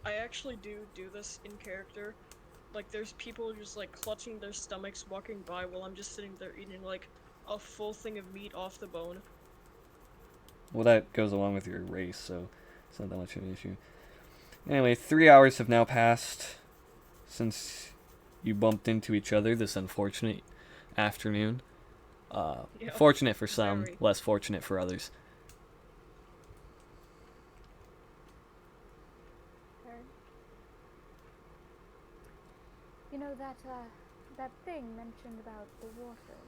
I actually do this in character. Like, there's people just like clutching their stomachs walking by while I'm just sitting there eating like a full thing of meat off the bone. well, that goes along with your race, so It's not that much of an issue. Anyway, 3 hours have now passed since you bumped into each other this unfortunate afternoon. Fortunate for some, less fortunate for others. You know that thing mentioned about the water.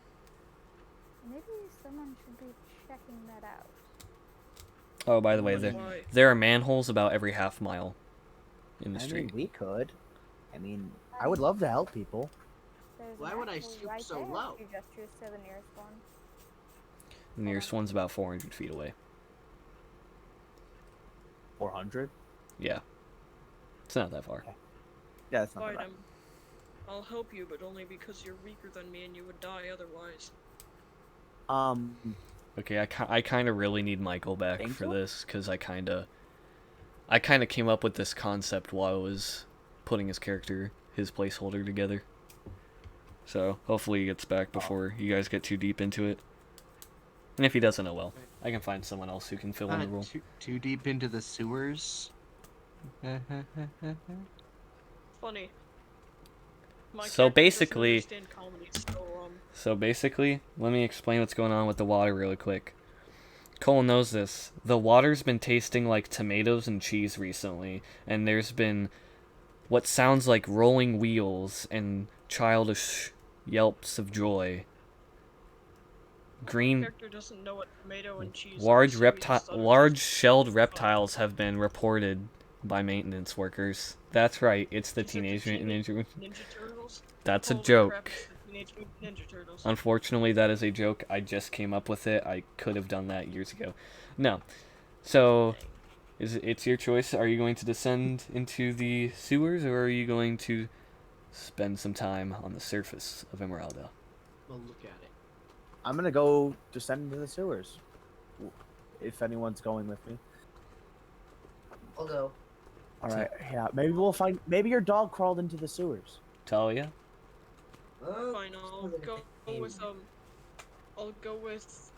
Maybe someone should be checking that out. Oh, by the way, there are manholes about every half mile in the street. I mean, we could. I mean, I would love to help people. Why would I stoop so low? You just choose to the nearest one. The nearest one's about 400 feet away. 400? Yeah. It's not that far. Okay. Yeah, it's not Fine, that bad. I'll help you, but only because you're weaker than me and you would die otherwise. Okay, I kind of really need Michael back for this, because I kind of came up with this concept while I was putting his placeholder together. So, hopefully he gets back before you guys get too deep into it. And if he doesn't, oh well. I can find someone else who can fill in the role. Too deep into the sewers? Funny. So basically, let me explain what's going on with the water really quick. Cole knows this. The water's been tasting like tomatoes and cheese recently, and there's been what sounds like rolling wheels and childish yelps of joy. Green, doesn't know what tomato and cheese large shelled reptiles have been reported by maintenance workers. That's right, it's the Teenage Mutant Ninja Turtles. That's a joke. Unfortunately, that is a joke. I just came up with it. I could have done that years ago. No. So, it's your choice. Are you going to descend into the sewers, or are you going to spend some time on the surface of Emeralda? Well, look at it. I'm gonna go descend into the sewers. If anyone's going with me. I'll go. Alright, yeah. Maybe we'll find. Maybe your dog crawled into the sewers. Talia? Fine, I'll go with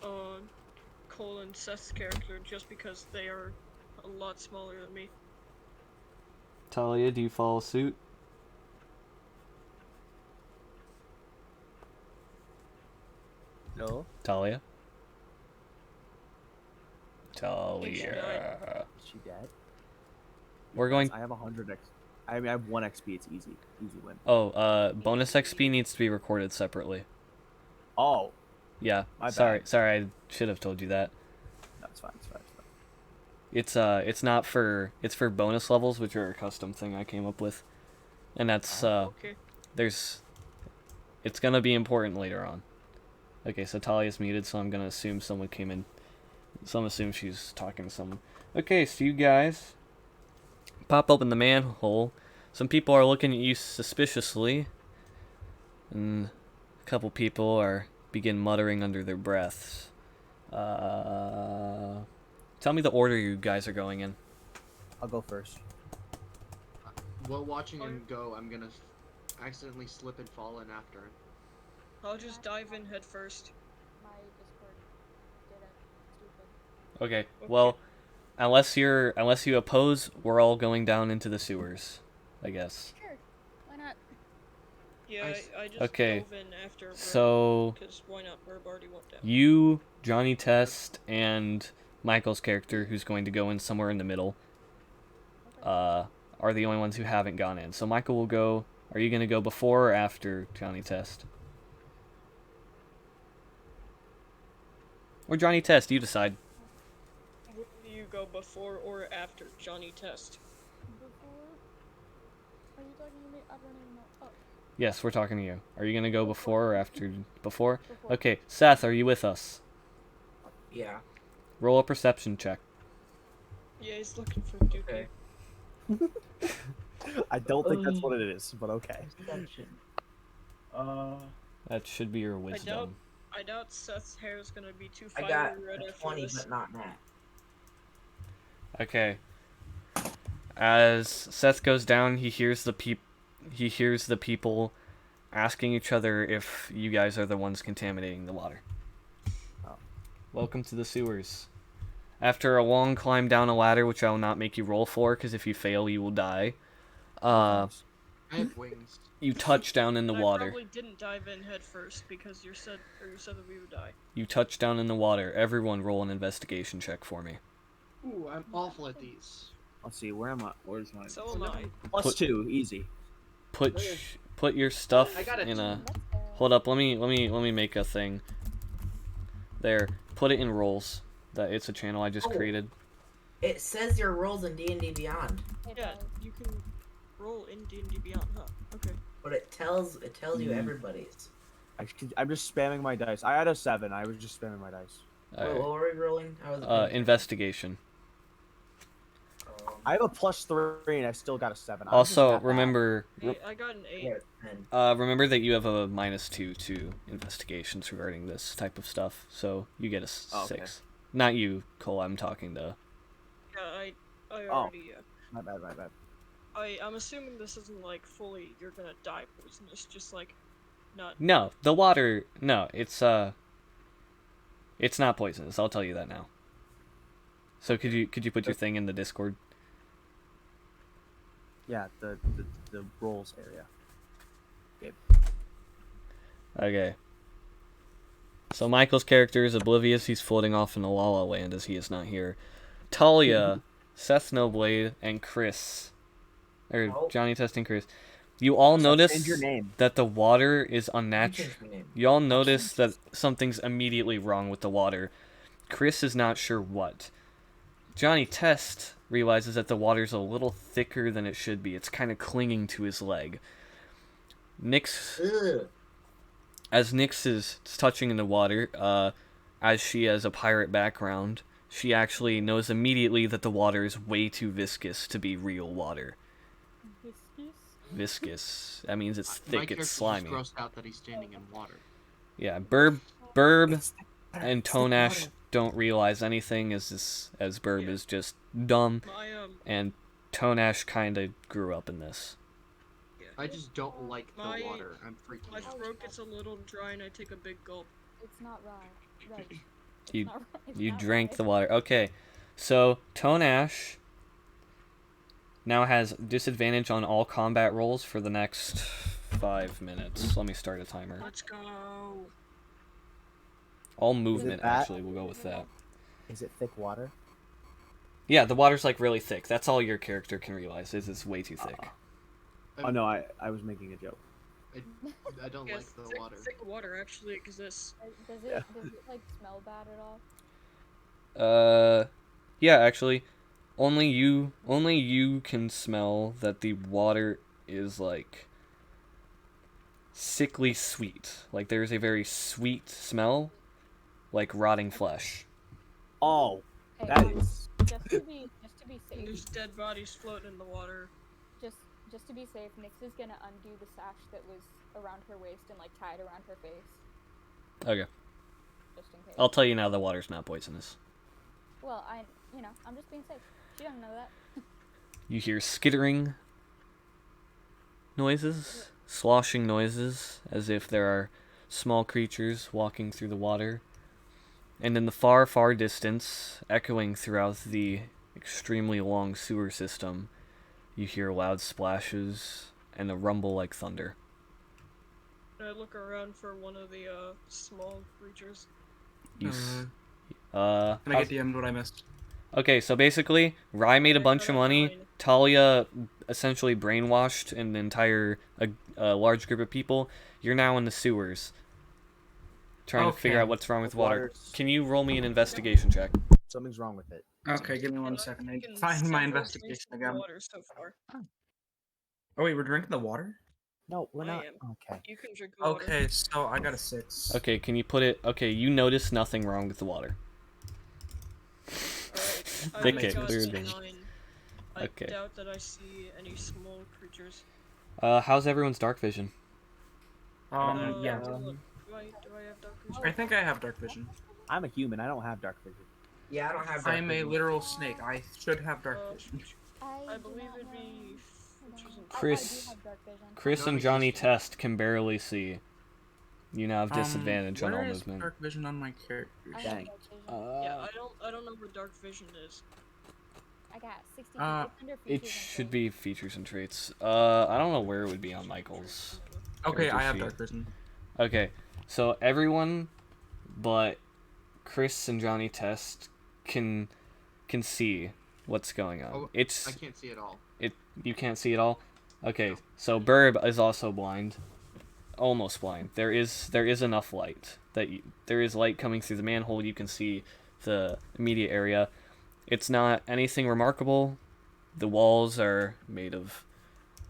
Cole and Seth's character just because they are a lot smaller than me. Talia, do you follow suit? No. Talia? Is she dead? We're going. I have 100 X. I mean, I have 1 XP. It's easy win. Oh, bonus XP needs to be recorded separately. Oh. Yeah. My sorry, bad. sorry. I should have told you that. No, it's fine. It's not for. It's for bonus levels, which are a custom thing I came up with, and that's Okay. There's. It's gonna be important later on. Okay, so Talia's muted, so I'm gonna assume someone came in. So I'm assuming she's talking to someone. Okay, so you guys pop open the manhole. Some people are looking at you suspiciously, and a couple people begin muttering under their breaths. Tell me the order you guys are going in. I'll go first. While watching him go, I'm gonna accidentally slip and fall in after him. I'll just dive in head first. My Discord did it. Stupid. Okay, well, unless you oppose, we're all going down into the sewers, I guess. Sure. Why not? Yeah, I just okay. dove in after So because why not? Herb already went down. you, Johnny Test, and Michael's character, who's going to go in somewhere in the middle, are the only ones who haven't gone in. So Michael will go. Are you going to go before or after Johnny Test? Or Johnny Test, you decide. Will you go before or after Johnny Test? Before? Are you talking to me? I don't even know. Oh. Yes, we're talking to you. Are you going to go before or after? Before? Okay, Seth, are you with us? Yeah. Roll a perception check. Yeah, he's looking for Duke. I don't think that's what it is, but okay. That should be your wisdom. I doubt Seth's hair is gonna be too I fiery got red a after 20, this. but not that. Okay. As Seth goes down, he hears the people asking each other if you guys are the ones contaminating the water. Oh. Welcome to the sewers. After a long climb down a ladder, which I will not make you roll for, because if you fail, you will die. I have wings. You touch down in the And water. I probably didn't dive in head first because you said that we would die. You touch down in the water. Everyone roll an investigation check for me. Ooh, I'm awful at these. Let's see, where am I? Where's my? So am I. +2, easy. Put your stuff in a. Hold up, let me make a thing. There, put it in rolls. That it's a channel I just created. It says your rolls in D&D Beyond. Yeah, you can roll in D&D Beyond, huh? Okay. But it tells you everybody's. I'm just spamming my dice. I had a 7. I was just spamming my dice. What were we rolling? I was Investigation. I have a +3 and I still got a 7. Also, remember. I got an 8. Remember that you have a -2 to investigations regarding this type of stuff, so you get a 6. Okay. Not you, Cole. I'm talking to. Yeah, I already. My bad. I'm assuming this isn't like fully you're gonna die poisonous, just like not. No, the water. No, it's not poisonous. I'll tell you that now. So could you put your thing in the Discord? Yeah, the rolls area. Okay. So Michael's character is oblivious. He's floating off in the La La Land as he is not here. Talia, Seth Snowblade, and Chris, or Johnny Testing Chris. You all notice that the water is unnatural. You all notice that something's immediately wrong with the water. Chris is not sure what. Johnny Test realizes that the water's a little thicker than it should be. It's kind of clinging to his leg. As Nyx is touching in the water, as she has a pirate background, she actually knows immediately that the water is way too viscous to be real water. Viscous. That means it's thick, it's slimy. My character's grossed out that he's standing in water. Yeah, Burb and Tonash don't realize anything as Burb is just dumb, and Tonash kind of grew up in this. I just don't like the water. I'm freaking My out. throat gets a little dry and I take a big gulp. It's not right. You drank the water. Okay, so Tonash now has disadvantage on all combat rolls for the next 5 minutes. Let me start a timer. Let's go. All movement, actually, we'll go with that. Is it thick water? Yeah, the water's like really thick. That's all your character can realize is it's way too thick. Oh no, I was making a joke. I don't like the water. Thick water actually exists. Does it like smell bad at all? Yeah, actually, only you can smell that the water is like sickly sweet. Like there's a very sweet smell, like rotting flesh. Oh, Hey, that is. Just to be safe. There's dead bodies floating in the water. Just to be safe, Nyx is gonna undo the sash that was around her waist and like tie it around her face. Okay. Just in case. I'll tell you now the water's not poisonous. Well, I'm just being safe. She doesn't know that. You hear skittering noises, sloshing noises, as if there are small creatures walking through the water. And in the far, far distance, echoing throughout the extremely long sewer system, you hear loud splashes and a rumble like thunder. I look around for one of the small creatures. You Can I get DM'd what I missed? Okay, so basically, Rye made a bunch of money. Talia essentially brainwashed an entire large group of people. You're now in the sewers, trying to figure out what's wrong with water. Can you roll me an investigation check? Something's wrong with it. Okay, give me 1 second. I find my investigation again. Water so far. Oh wait, we're drinking the water? No, we're not. Okay. You can drink the water. Okay, so I got a 6. Okay, can you put it? Okay, you notice nothing wrong with the water. Alright, I Okay. doubt that I see any small creatures. How's everyone's dark vision? Yeah. Do I have dark vision? I think I have dark vision. I'm a human. I don't have dark vision. Yeah, I don't have dark I'm a literal snake. I should have dark vision. I believe it'd be. Chris and Johnny Test can barely see. You now have disadvantage on all where is movement. dark vision on my character? Dang. Yeah, I don't know where dark vision is. I got 60 feet. It's under It features and should be features and traits. I don't know where it would be on Michael's. Okay, I have sheet. dark vision. Okay, so everyone but Chris and Johnny Test can see what's going on. Oh, It's I can't see at all. You can't see it all? Okay, so Burb is also blind. Almost blind. There is enough light that there is light coming through the manhole. You can see the immediate area. It's not anything remarkable. The walls are made of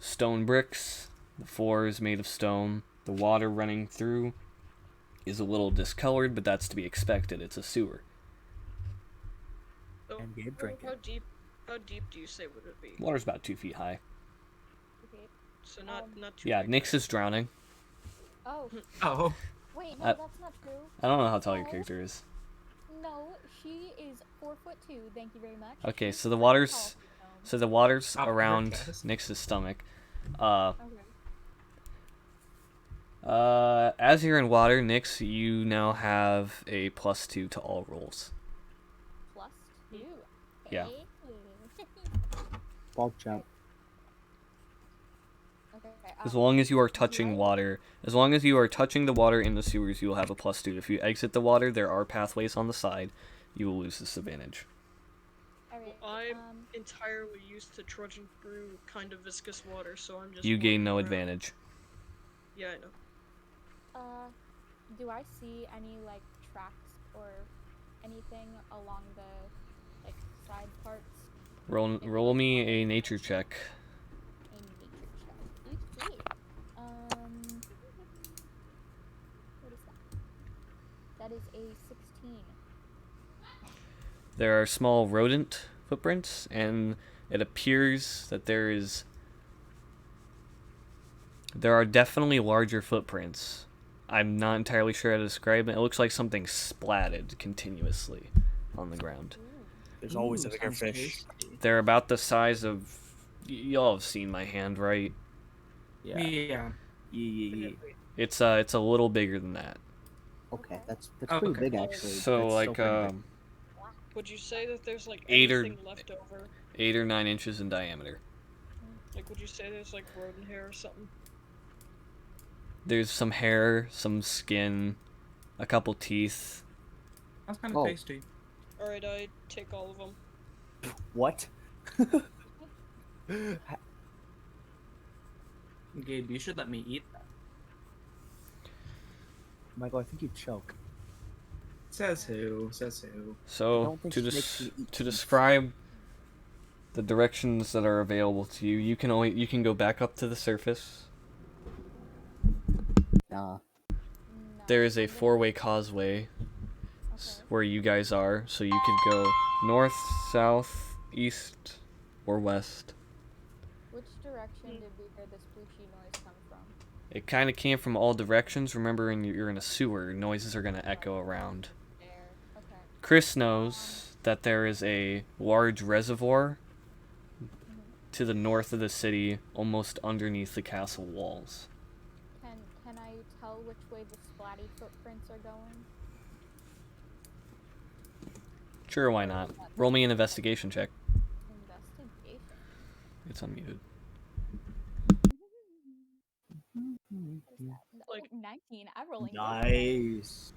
stone bricks. The floor is made of stone. The water running through is a little discolored, but that's to be expected. It's a sewer. So, And Gabe drinking. how deep do you say would it be? Water's about 2 feet high. Okay. So not too Yeah, big. Nyx is drowning. Oh. Oh. Wait, no, that's not true. I don't know how tall your character is. No, she is 4'2". Thank you very much. Okay, She's so the pretty water's tall. around guys. Nyx's stomach. Okay. As you're in water, Nyx, you now have a +2 to all rolls. +2. Yeah. Hey. Bulk jump. Okay. As long as you are touching water, as long as you are touching the water in the sewers, you will have a +2. If you exit the water, there are pathways on the side. You will lose this advantage. Alright, I'm entirely used to trudging through kind of viscous water, so I'm just. You gain no walking around. advantage. Yeah, I know. Do I see any like tracks or anything along the like side parts? Roll me a nature check. A nature check. Okay. What is that? That is a 16. There are small rodent footprints, and it appears that there are definitely larger footprints. I'm not entirely sure how to describe it. It looks like something splatted continuously on the ground. There's always a bigger sounds fish. tasty. They're about the size of... Y'all have seen my hand, right? Yeah. It's a little bigger than that. Okay, that's Oh, pretty okay. big actually. So That's like pretty big. Would you say that there's like 8 or anything left over? 8 or 9 inches in diameter. Like, would you say there's like rodent hair or something? There's some hair, some skin, a couple teeth. That's kind of tasty. Alright, I take all of them. What? Gabe, you should let me eat that. Michael, I think you choke. Says who? Says who? So don't think snakes can eat to teeth. describe the directions that are available to you, you can go back up to the surface. Nah. There is a 4-way causeway where you guys are, so you could go north, south, east, or west. Which direction did we hear this bleachy noise come from? It kind of came from all directions. Remember, you're in a sewer, noises are going to echo around. Okay. Chris knows that there is a large reservoir to the north of the city, almost underneath the castle walls. Can I tell which way the splatty footprints are going? Sure, why not? Roll me an investigation check. Investigation. It's unmuted. Like 19. I'm rolling. Nice.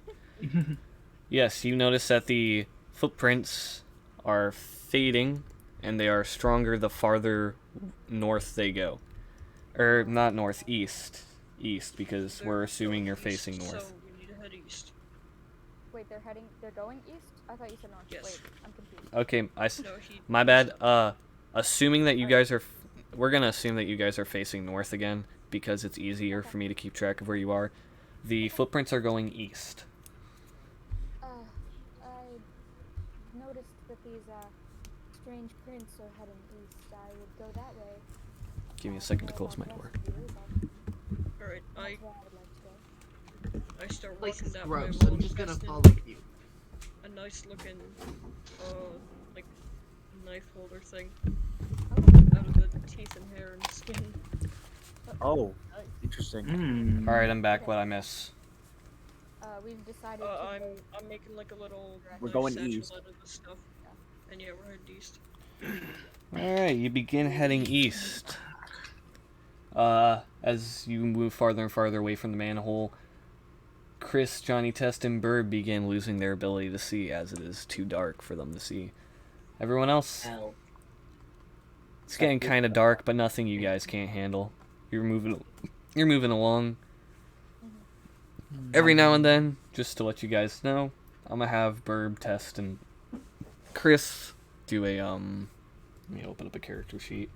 Yes, you notice that the footprints are fading, and they are stronger the farther north they go. Or, not northeast. East, because we're assuming you're facing north. So we need to head east. Wait, they're going east? I thought you said north. Yes. Wait, I'm confused. Okay, No, my bad. Assuming that you guys are... We're gonna assume that you guys are facing north again, because it's easier for me to keep track of where you are. The footprints are going east. I noticed that these strange prints are heading east. I would go that way. Give me a second to close my door. Alright, That's where I would like to go. I start Place walking is that gross. way. I'm while just gonna investing follow you. A nice looking, like, knife holder thing. Out of the teeth and hair and skin. Oh, interesting. Alright, I'm back. What I miss? we've decided I'm making like a little We're like, going satchel east. out of this stuff. And yeah, we're heading east. Alright, you begin heading east. As you move farther and farther away from the manhole, Chris, Johnny Test, and Bird begin losing their ability to see as it is too dark for them to see. Everyone else? Hell. It's getting kind of dark, but nothing you guys can't handle. You're moving along. Every now and then, just to let you guys know, I'm gonna have Burb, Test, and Chris do a let me open up a character sheet.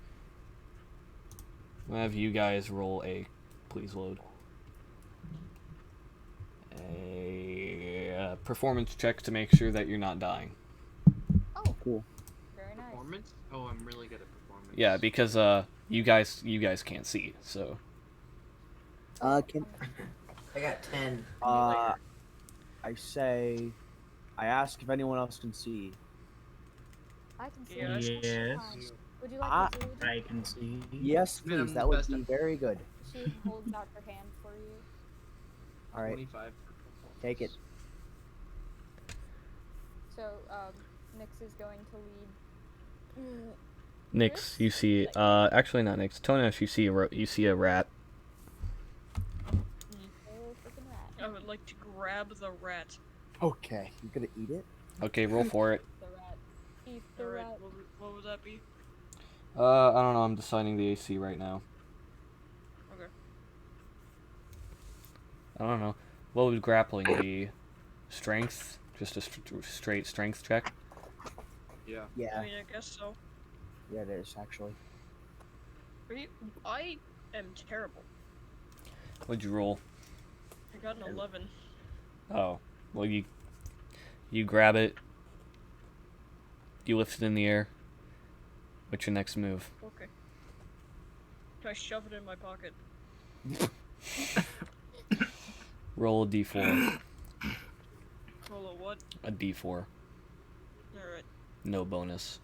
I'm gonna have you guys roll a, please load, a performance check to make sure that you're not dying. Oh, cool. Very nice. Performance? Oh, I'm really good at performance. Yeah, because you guys can't see, so. Can I got 10. I ask if anyone else can see. I can see. Yes. Yes. Would you like me to? I can see. Yes, Yeah, I'm please. the That would best be at- very good. She holds out her hand for you. All right, 25. take it. So, Nyx is going to lead. Nyx, you see, actually not Nyx, Tonash, you see a rat. Oh, freaking rat. I would like to grab the rat. Okay, you gonna eat it? Okay, roll for it. The rat. Eat the Alright, rat. what would that be? I don't know, I'm deciding the AC right now. Okay. I don't know. What would grappling be? Strength? Just a straight strength check? Yeah. Yeah. I mean, I guess so. Yeah, it is actually. I am terrible. What'd you roll? I got an 11. Oh, well you grab it, you lift it in the air. What's your next move? Okay. Can I shove it in my pocket? Roll a d4. Roll a what? A d4. Alright. No bonus.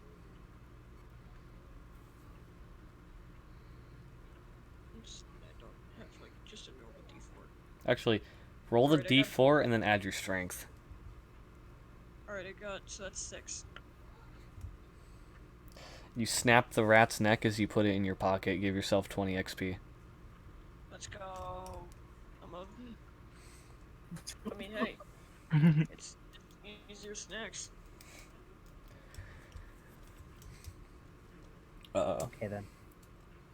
I don't have like just a normal d4. Actually, roll the Alright, I got- d4 and then add your strength. Alright, I got, so that's 6. You snap the rat's neck as you put it in your pocket. Give yourself 20 XP. Let's go. I'm up. I mean, hey, it's easier snacks. Okay then.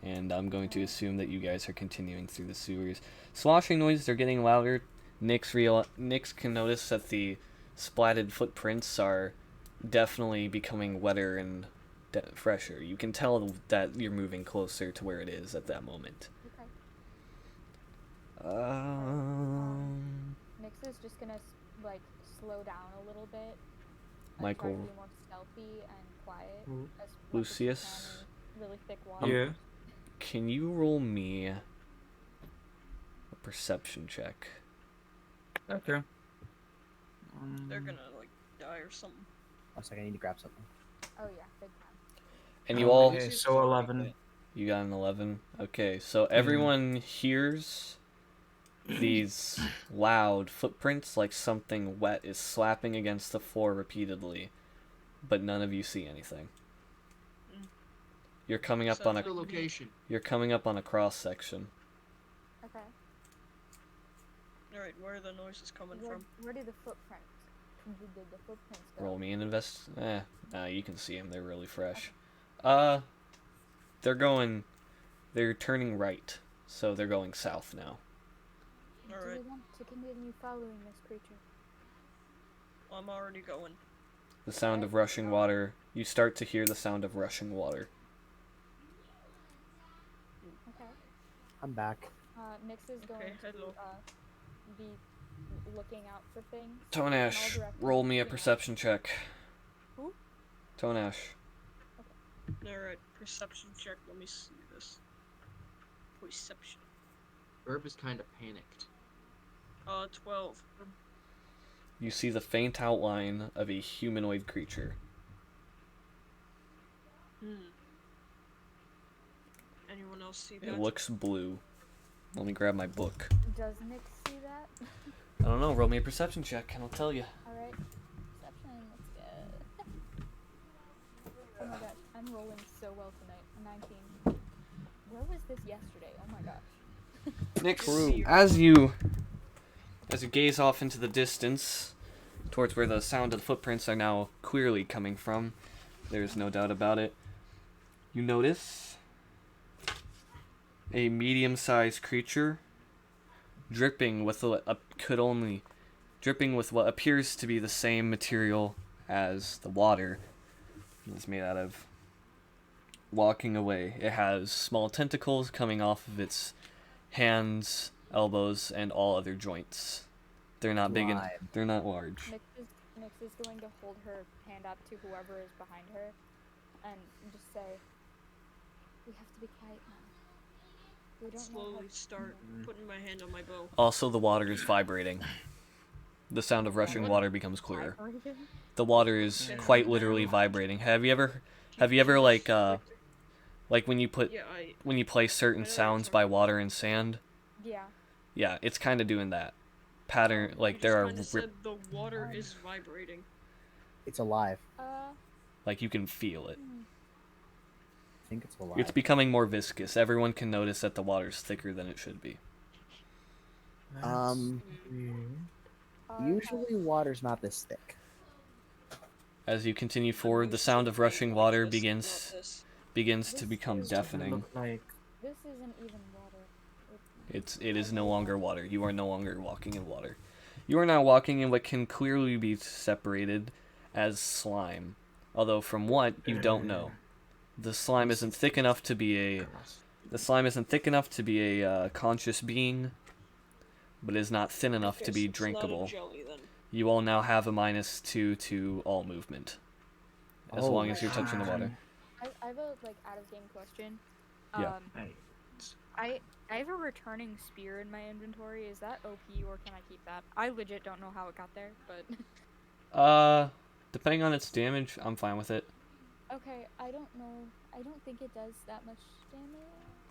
And I'm going to assume that you guys are continuing through the sewers. Sloshing noises are getting louder. Nyx can notice that the splatted footprints are definitely becoming wetter and fresher. You can tell that you're moving closer to where it is at that moment. Okay. Nyx is just gonna like slow down a little bit. And Michael. try to be more stealthy and quiet. Ooh. As much as Lucius. she can in really thick water. Yeah. Can you roll me a perception check? Okay. They're gonna like die or something. 1 second, I need to grab something. Oh yeah, big time. And you all, Okay, so 11. you got an 11. Okay, so everyone hears these loud footprints, like something wet is slapping against the floor repeatedly, but none of you see anything. You're coming up on a the location. You're coming up on a cross section. Okay. Alright, where are the noises coming from? Where do the footprints? Did the footprints go? Roll me an invest. Nah, you can see them. They're really fresh. They're turning right, so they're going south now. Do Alright, we want to continue following this creature? I'm already going. The sound of rushing water. You start to hear the sound of rushing water. Okay. I'm back. Nyx is going hello. to be looking out for things. Tonash, in all directions. roll me a perception check. Who? Tonash. Alright, perception check. Let me see this. Perception. Herb is kind of panicked. 12. You see the faint outline of a humanoid creature. Anyone else see that? It looks blue. Let me grab my book. Does Nyx see that? I don't know. Roll me a perception check, and I'll tell you. Alright. Perception, let's go. Oh my gosh, I'm rolling so well tonight. A 19. Where was this yesterday? Oh my gosh. Nix, as you gaze off into the distance, towards where the sound of the footprints are now clearly coming from, there's no doubt about it, you notice a medium-sized creature dripping with what appears to be the same material as the water it's made out of, walking away. It has small tentacles coming off of its hands, elbows, and all other joints. They're not big and they're not large. Nix is going to hold her hand up to whoever is behind her and just say, "We have to be quiet now. We don't Slowly start putting my hand on my bow. Also, the water is vibrating. The sound of rushing water becomes clearer. The water is quite literally vibrating. Have you ever like when you play certain sounds by water and sand? Yeah. Yeah, it's kind of doing that pattern. Like there are said the water is vibrating. It's alive. Like you can feel it. I think it's alive. It's becoming more viscous. Everyone can notice that the water's thicker than it should be. Usually water's not this thick. As you continue forward, the sound of rushing water begins to become deafening. This isn't even water. It is no longer water. You are no longer walking in water. You are now walking in what can clearly be separated as slime. Although from what, you don't know. The slime isn't thick enough to be a conscious being, but is not thin enough to be drinkable. You all now have a -2 to all movement, as long as you're touching the water. I have a out of game question. Yeah. I have a returning spear in my inventory. Is that OP or can I keep that? I legit don't know how it got there, but Depending on its damage, I'm fine with it. okay, I don't know. I don't think it does that much damage.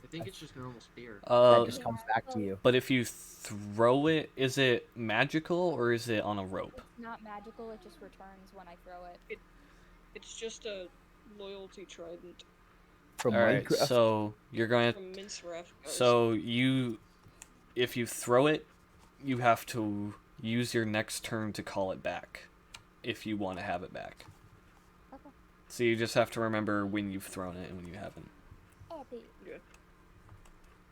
I think it's just normal spear. That just comes back to you. But if you throw it, is it magical or is it on a rope? It's not magical, it just returns when I throw it. It's just a loyalty trident. Alright, so you're going to... So if you throw it, you have to use your next turn to call it back, if you want to have it back. Okay. So you just have to remember when you've thrown it and when you haven't. Yeah.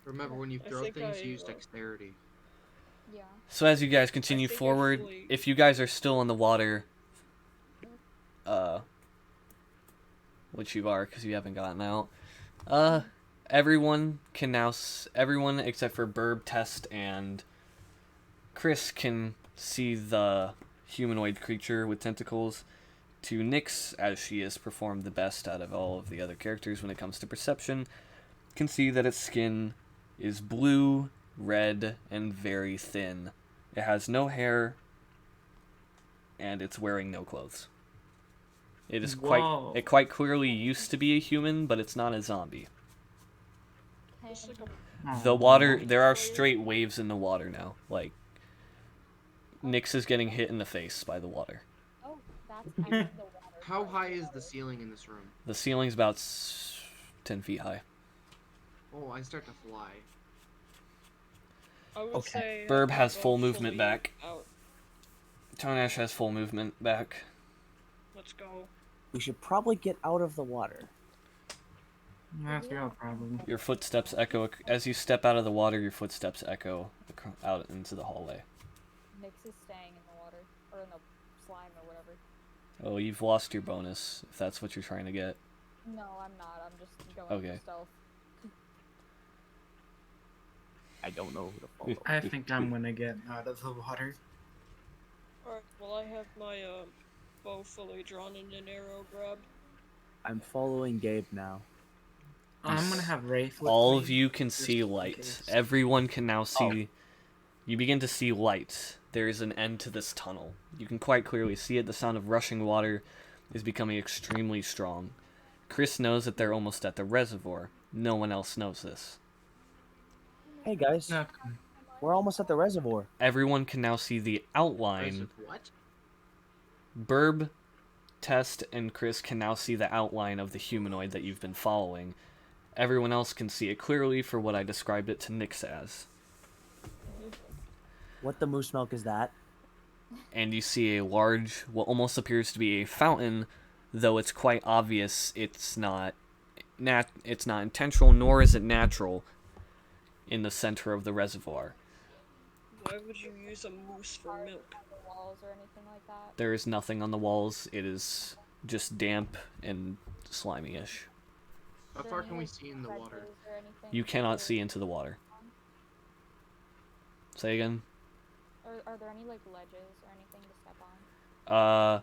Remember, when you throw things, use dexterity. Yeah. So as you guys continue forward, if you guys are still in the water, which you are because you haven't gotten out, everyone except for Burb, Test, and Chris can see the humanoid creature with tentacles. To Nyx, as she has performed the best out of all of the other characters when it comes to perception, can see that its skin is blue, red, and very thin. It has no hair, and it's wearing no clothes. It is quite clearly used to be a human, but it's not a zombie. The water, there are straight waves in the water now. Like, Nyx is getting hit in the face by the water. Oh, that's kind of the water. How high is the ceiling in this room? The ceiling's about 10 feet high. Oh, I start to fly. I would say Burb has full movement back. Tonash has full movement back. Let's go. We should probably get out of the water. That's no problem. Your footsteps echo as you step out of the water. Your footsteps echo out into the hallway. Nyx is staying in the water or in the slime or whatever. Oh, you've lost your bonus if that's what you're trying to get. No, I'm not. I'm just going for stealth. I don't know who to follow. I think I'm gonna get out of the water. Alright, well I have my bow fully drawn and an arrow grabbed. I'm following Gabe now. I'm gonna have Wraith with All me, of you can see light. Everyone can now see... You begin to see light. There is an end to this tunnel. You can quite clearly see it. The sound of rushing water is becoming extremely strong. Chris knows that they're almost at the reservoir. No one else knows this. Hey guys. We're almost at the reservoir. Everyone can now see the outline. What? Burb, Test, and Chris can now see the outline of the humanoid that you've been following. Everyone else can see it clearly for what I described it to Nyx as. What the moose milk is that? And you see a large, what almost appears to be a fountain, though it's quite obvious it's not intentional, nor is it natural, in the center of the reservoir. Why would you use a moose for milk? Walls or anything like that? There is nothing on the walls. It is just damp and slimy-ish. How far can we see in the water? You cannot see into the water. Say again? Are there any like ledges or anything to step on?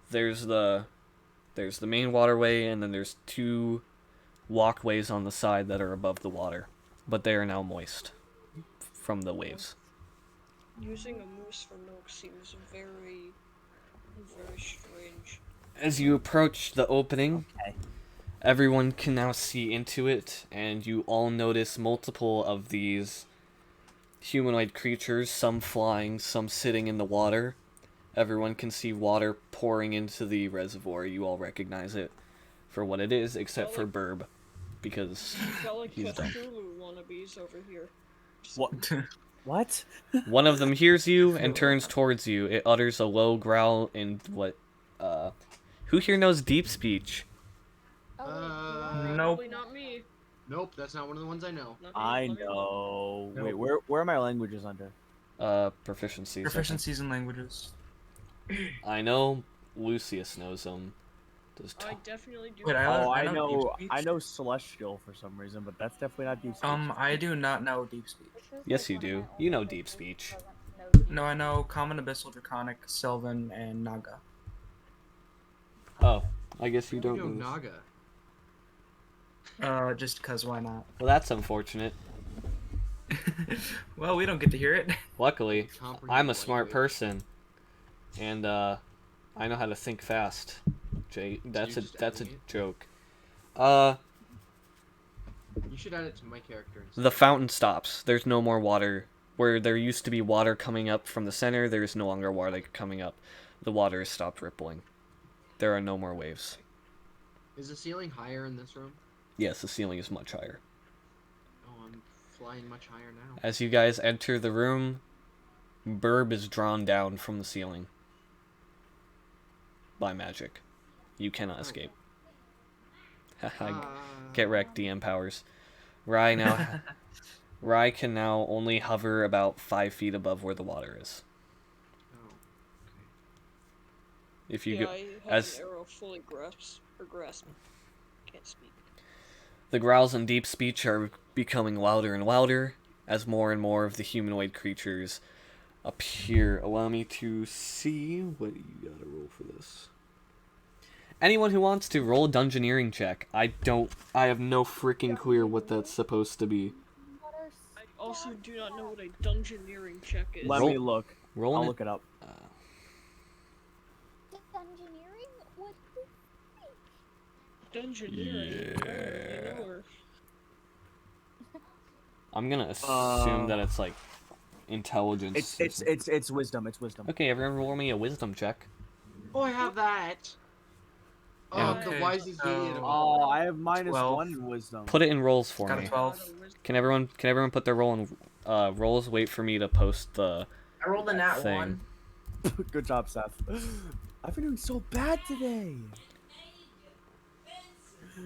There's the main waterway, and then there's 2 walkways on the side that are above the water, but they are now moist from the waves. Using a moose for milk seems very, very strange. As you approach the opening, everyone can now see into it, and you all notice multiple of these humanoid creatures, some flying, some sitting in the water. Everyone can see water pouring into the reservoir. You all recognize it for what it is, except for Burb, because he's dumb. Cthulhu wannabes over here. What? What? One of them hears you and turns towards you. It utters a low growl in what, who here knows deep speech? Nope. Probably not me. Nope, that's not one of the ones I know. I know. Wait, where are my languages under? Proficiencies. Proficiencies in languages. I know Lucius knows them. I definitely do. Wait, I know Celestial for some reason, but that's definitely not deep speech. I do not know deep speech. Yes, you do. You know deep speech. No, I know Common, Abyssal, Draconic, Sylvan, and Naga. Oh, I guess you don't know Naga. Just cause why not? Well, that's unfortunate. Well, we don't get to hear it. Luckily, I'm a smart person, and I know how to think fast. Jay, that's a joke. You should add it to my character. The fountain stops. There's no more water. Where there used to be water coming up from the center, there is no longer water coming up. The water has stopped rippling. There are no more waves. Is the ceiling higher in this room? Yes, the ceiling is much higher. Oh, I'm flying much higher now. As you guys enter the room, Burb is drawn down from the ceiling. By magic. You cannot escape. Get wrecked, DM powers. Rai can now only hover about 5 feet above where the water is. Oh, okay. If you yeah, go I have as an arrow fully grasp. Can't speak. the growls in deep speech are becoming louder and louder as more and more of the humanoid creatures appear. Allow me to see what you gotta roll for this. Anyone who wants to roll a dungeoneering check. I have no freaking clue what that's supposed to be. I also do not know what a dungeoneering check is. Let me look. Roll I'll look it up. Dungeoneering? What is Dungeoneering? Yeah. Or... I'm gonna assume that it's like intelligence. It's wisdom. It's wisdom. Okay, everyone roll me a wisdom check. Oh, I have that. Oh, I'm the wisest idiot. Oh, I have -1 in wisdom. Put it in rolls for Got me. a 12. Can everyone put their roll in rolls? Wait for me to post the I rolled a nat thing. 1. Good job, Seth. I've been doing so bad today.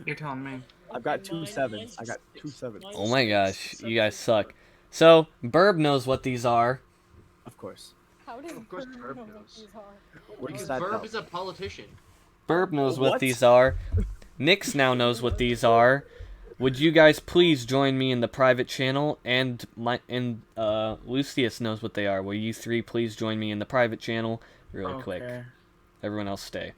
You're telling me. I've got 2 7s. I got 2 7s. Oh my gosh, you guys suck. So Burb knows what these are. Of course. How does Of course, Burb Burb know what knows. these are? Because that Burb though? is a politician. Burb knows what What? these are. Nyx now knows what these are. Would you guys please join me in the private channel? And Lucius knows what they are. Will you 3 please join me in the private channel really quick? Everyone else stay.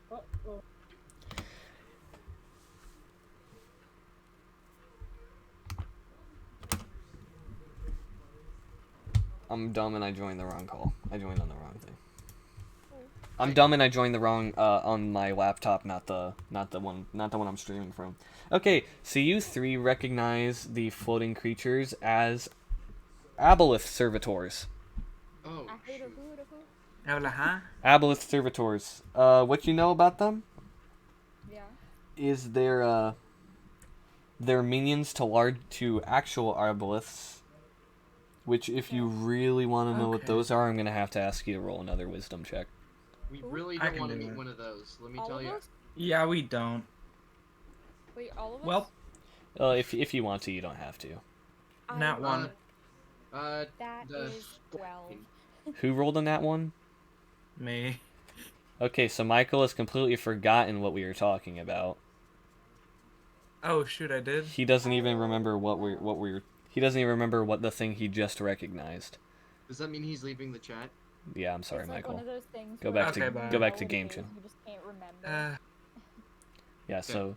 I'm dumb and I joined the wrong call. I joined on the wrong thing. I'm dumb and I joined the wrong on my laptop, not the one I'm streaming from. Okay, so you 3 recognize the floating creatures as aboleth servitors. Oh, shoot. Aboleth servitors. What you know about them? Yeah. Is their minions to actual aboleths. Which, if you really want to know what those are, I'm gonna have to ask you to roll another wisdom check. We really don't want to meet one of those. Let me tell you. Yeah, we don't. Wait, all of us? Well, if you want to, you don't have to. Nat 1. That is 12. Who rolled a nat 1? Me. Okay, so Michael has completely forgotten what we were talking about. Oh shoot, I did. He doesn't even remember he doesn't even remember what the thing he just recognized. Does that mean he's leaving the chat? Yeah, I'm sorry, It's like Michael. one of those things Go where back you to know go back to what game it is, chat. You just can't remember. Yeah, so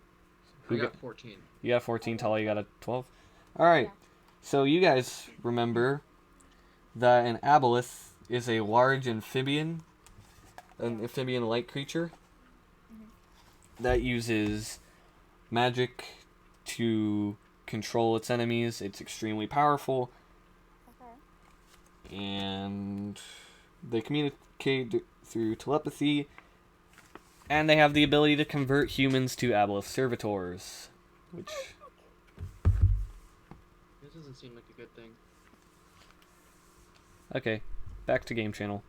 I got 14. You got 14, Tala, you got a 12? Alright. So you guys remember that an aboleth is a large amphibian, an amphibian-like creature that uses magic to control its enemies. It's extremely powerful. And they communicate through telepathy, and they have the ability to convert humans to aboleth servitors, which This doesn't seem like a good thing. okay, back to game channel.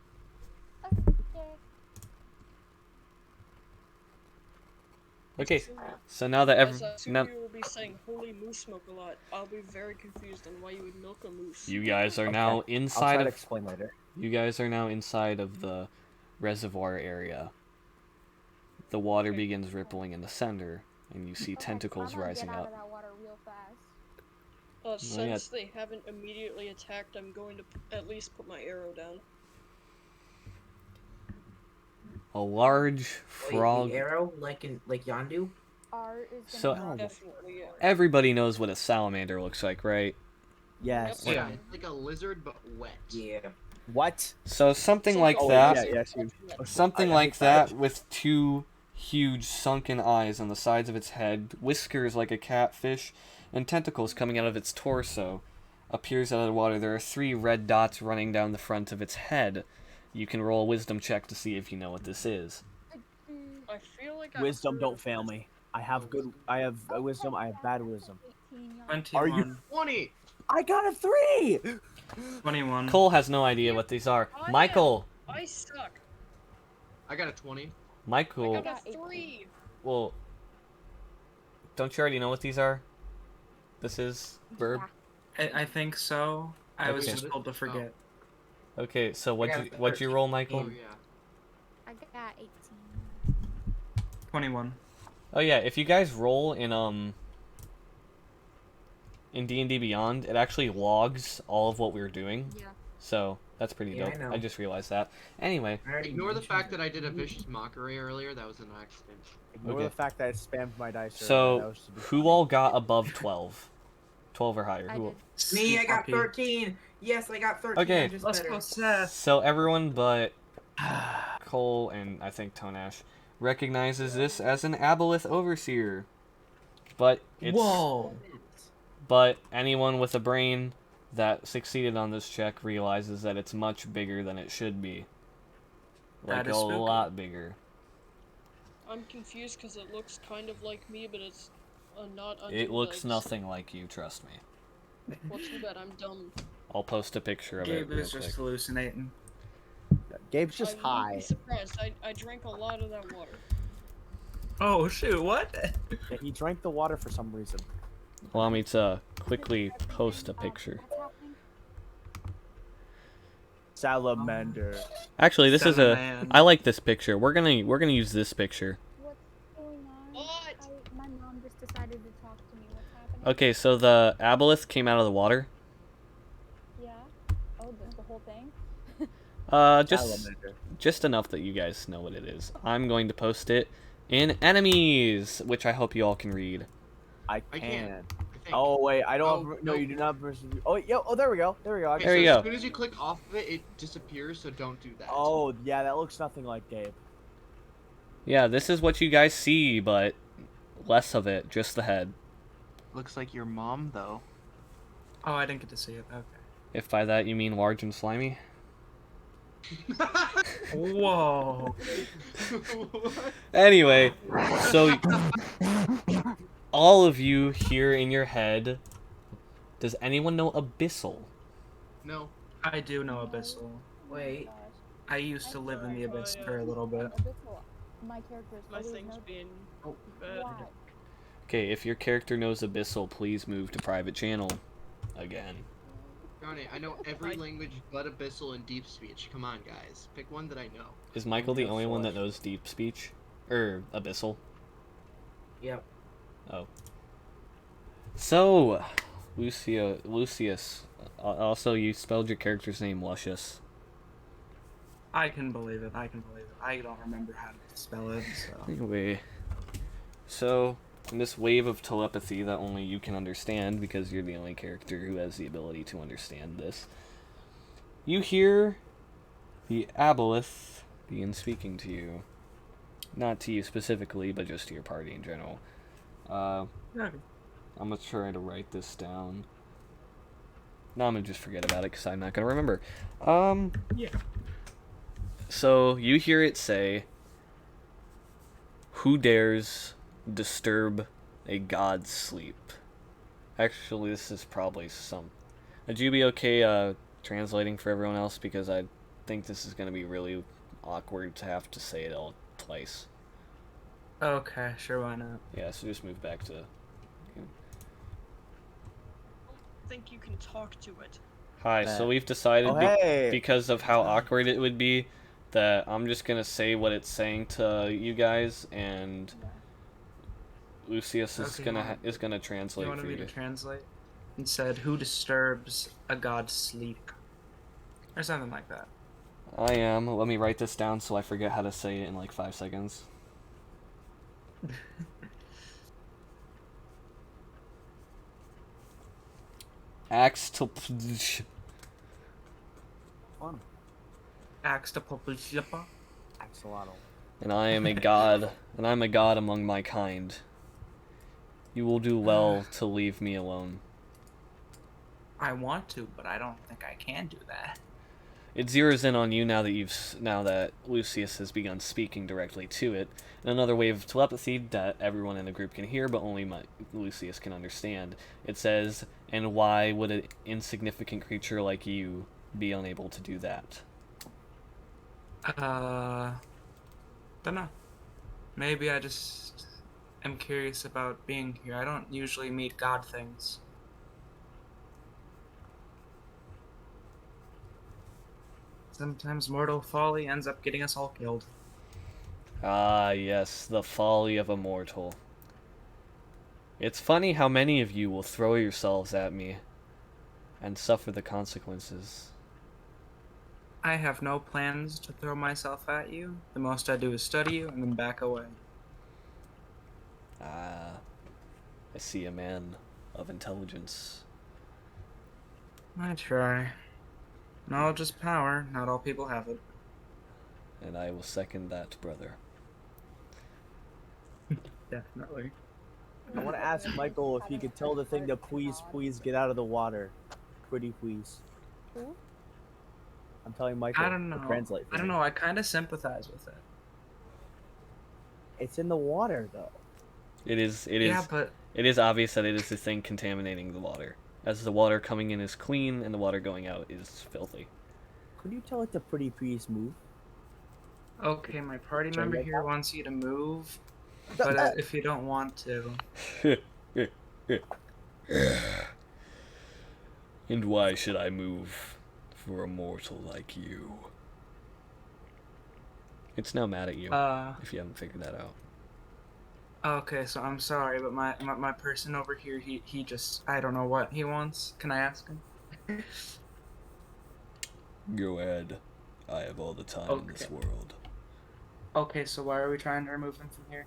Okay, so now that As you will be saying holy moose smoke a lot, I'll be very confused on why you would milk a moose. you guys are now inside I'll try of to explain later. You guys are now inside of the reservoir area. The water begins rippling in the center, and you see tentacles rising up. Since they haven't immediately attacked, I'm going to at least put my arrow down. A large frog. Wait, the arrow, like Yondu? So Definitely, yeah. everybody knows what a salamander looks like, right? Yes. Yeah, it's like a lizard but wet. Yeah. What? So something like that. Something like that with two huge sunken eyes on the sides of its head, whiskers like a catfish, and tentacles coming out of its torso. Appears out of the water. There are 3 red dots running down the front of its head. You can roll a wisdom check to see if you know what this is. I feel like Wisdom, don't fail me. I have wisdom. I have bad wisdom. 21. Are you 20? I got a 3. 21. Cole has no idea what these are. Michael. I suck. I got a 20. Michael. I got a 3. Well, don't you already know what these are? This is verb. I think so. I was just told to forget. Okay, so what'd you roll, Michael? Oh, yeah. I got 18. 21. Oh yeah, if you guys roll in D&D Beyond, it actually logs all of what we're doing. Yeah. So that's pretty dope. I just realized that. Anyway. Ignore the fact that I did a vicious mockery earlier. That was an accident. Ignore the fact that I spammed my dice. So who all got above 12? 12 or higher? Me, I got 13. Yes, I got 13. Okay. Let's go, Seth. So everyone but Cole and I think Tonash recognizes this as an aboleth overseer. But it's But anyone with a brain that succeeded on this check realizes that it's much bigger than it should be. Like a lot bigger. I'm confused because it looks kind of like me, but it's not. It looks nothing like you, trust me. Well, too bad, I'm dumb. I'll post a picture of Gabe it. is just hallucinating. Gabe's just high. I'm surprised. I drank a lot of that water. Oh shoot! What? Yeah, he drank the water for some reason. Allow me to quickly post a picture. Salamander. Actually, this is I like this picture. We're gonna use this picture. What's going on? My mom just decided to talk to me. What's happening? Okay, so the aboleth came out of the water. Yeah. Oh, the whole thing. Just enough that you guys know what it is. I'm going to post it in enemies, which I hope you all can read. I can. Oh wait, I don't. No, you do not. Oh, yo. Oh, there we go. There we go. There you go. As soon as you click off of it, it disappears. So don't do that. Oh yeah, that looks nothing like Gabe. Yeah, this is what you guys see, but less of it, just the head. Looks like your mom, though. Oh, I didn't get to see it. Okay. If by that you mean large and slimy. Whoa. Anyway, so all of you here in your head, does anyone know Abyssal? No. I do know Abyssal. Wait. I used to live in the Abyss for a little bit. My character is My always thing's knows being Oh. bad. why. Okay, if your character knows Abyssal, please move to private channel again. Johnny, I know every language but Abyssal and Deep Speech. Come on, guys. Pick one that I know. Is Michael the only one that knows Deep Speech? Or Abyssal? Yep. Oh. So, Lucius. Also, you spelled your character's name Luscious. I can believe it. I don't remember how to spell it, so. Anyway. So, in this wave of telepathy that only you can understand, because you're the only character who has the ability to understand this, you hear the aboleth begin speaking to you. Not to you specifically, but just to your party in general. Okay. I'm gonna try to write this down. No, I'm gonna just forget about it because I'm not gonna remember. Yeah. So you hear it say, "Who dares disturb a god's sleep?" Actually, this is probably some. Would you be okay translating for everyone else, because I think this is gonna be really awkward to have to say it all twice. Okay, sure, why not? Yeah, so just move back to. I think you can talk to it. Hi, so we've decided, because of how awkward it would be, that I'm just gonna say what it's saying to you guys, and Lucius is gonna translate. You wanted me to translate? And said, "Who disturbs a god's sleep?" Or something like that. I am. Let me write this down so I forget how to say it in like 5 seconds. And I am a god, and I'm a god among my kind. You will do well to leave me alone. I want to, but I don't think I can do that. It zeroes in on you now that Lucius has begun speaking directly to it, in another wave of telepathy that everyone in the group can hear, but only Lucius can understand. It says, "And why would an insignificant creature like you be unable to do that?" Dunno. Maybe I just am curious about being here. I don't usually meet god things. Sometimes mortal folly ends up getting us all killed. Ah, yes, the folly of a mortal. It's funny how many of you will throw yourselves at me and suffer the consequences. I have no plans to throw myself at you. The most I do is study you and then back away. Ah, I see a man of intelligence. I try. Knowledge is power. Not all people have it. And I will second that, brother. Definitely. I want to ask Michael if he could tell the thing to please get out of the water. Pretty please. Who? I'm telling Michael I don't know. to translate. I don't know. I kind of sympathize with it. It's in the water, though. It is. Yeah, but it is obvious that it is the thing contaminating the water, as the water coming in is clean and the water going out is filthy. Could you tell it to pretty please move? Okay, my party member here wants you to move, but if you don't want to. And why should I move for a mortal like you? It's now mad at you, if you haven't figured that out. Okay, so I'm sorry, but my person over here, he just, I don't know what he wants. Can I ask him? Go ahead. I have all the time in this world. Okay, so why are we trying to remove him from here?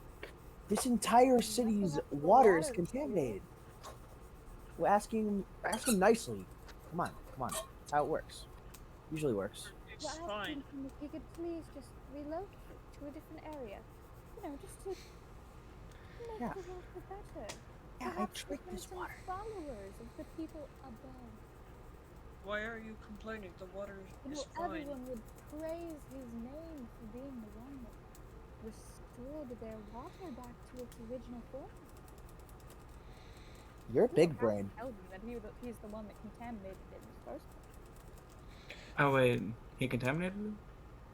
This entire city's water is contaminated. We're ask him nicely. Come on. That's how it works. Usually works. It's fine. If he could please just relocate to a different area. You know, just to make the water better. Yeah, Perhaps I drink this become some water. followers of the people above. Why are you complaining? The water You is know, fine. everyone would praise his name for being the one that restored their water back to its original form. You're a You big don't have brain. to tell me that he's the one that contaminated it in the first place. Oh wait, he contaminated it?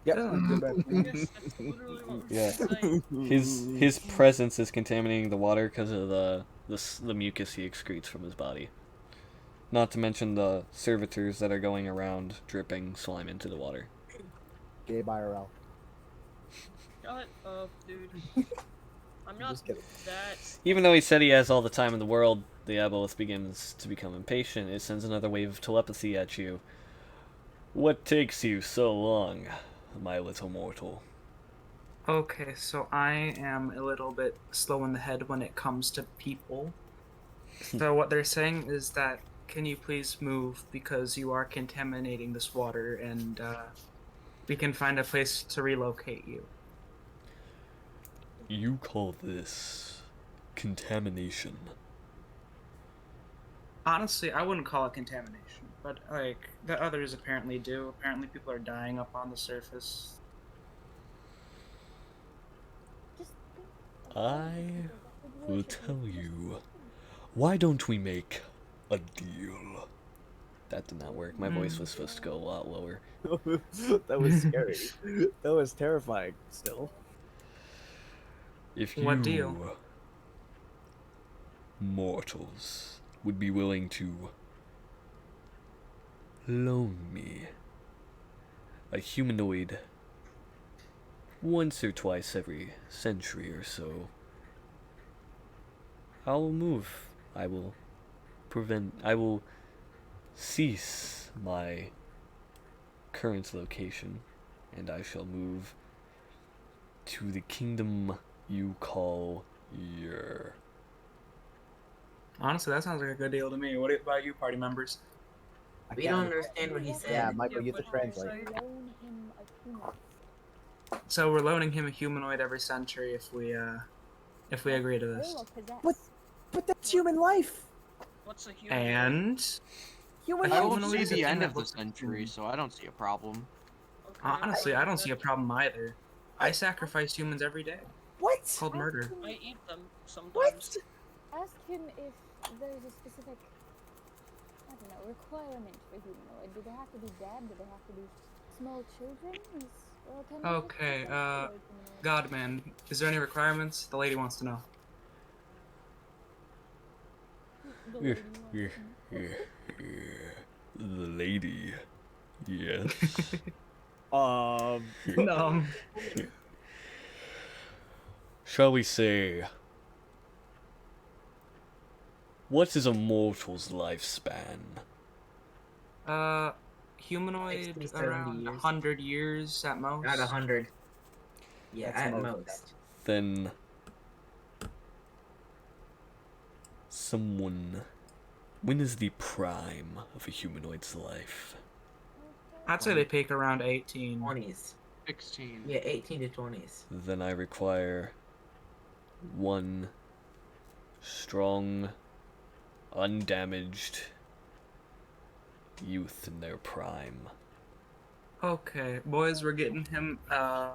Yep. Yes, that's literally what we're Yeah. saying. His presence is contaminating the water because of the mucus he excretes from his body. Not to mention the servitors that are going around dripping slime into the water. Gay IRL. Shut up, dude. I'm not Just kidding. that. Even though he said he has all the time in the world, the aboleth begins to become impatient. It sends another wave of telepathy at you. What takes you so long, my little mortal? Okay, so I am a little bit slow in the head when it comes to people. So what they're saying is that, can you please move because you are contaminating this water, and we can find a place to relocate you. You call this contamination? Honestly, I wouldn't call it contamination, but like the others apparently do. Apparently people are dying up on the surface. I will tell you. Why don't we make a deal? That did not work. My voice was supposed to go a lot lower. That was scary. That was terrifying still. If What you deal? mortals would be willing to loan me a humanoid once or twice every century or so, I will move. I will cease my current location, and I shall move to the kingdom you call your. Honestly, that sounds like a good deal to me. What about you, party members? We don't understand what he said. Yeah, Michael, you have to translate. So we're loaning him a humanoid every century if we agree to this. But that's human life. What's a human? And Human I life. don't see is a the thing end that of the looks like century, human. so I don't see a problem. Honestly, I don't see a problem either. I sacrifice humans every day. What? It's called murder. I eat them sometimes. What? Ask him if there's a specific, I don't know, requirement for humanoid. Do they have to be dead? Do they have to be small children? Or can they Okay, just be humanoid? Godman, is there any requirements? The lady wants to know. The lady wants The lady. Yes. No. Shall we say, what is a mortal's lifespan? Humanoid 60, 70 around years. 100 years at most. Not 100. Yeah, That's at most. most. Then someone. When is the prime of a humanoid's life? I'd say they peak around 18. 20s. 16. Yeah, 18 to 20s. Then I require one strong, undamaged youth in their prime. Okay, boys, we're getting him a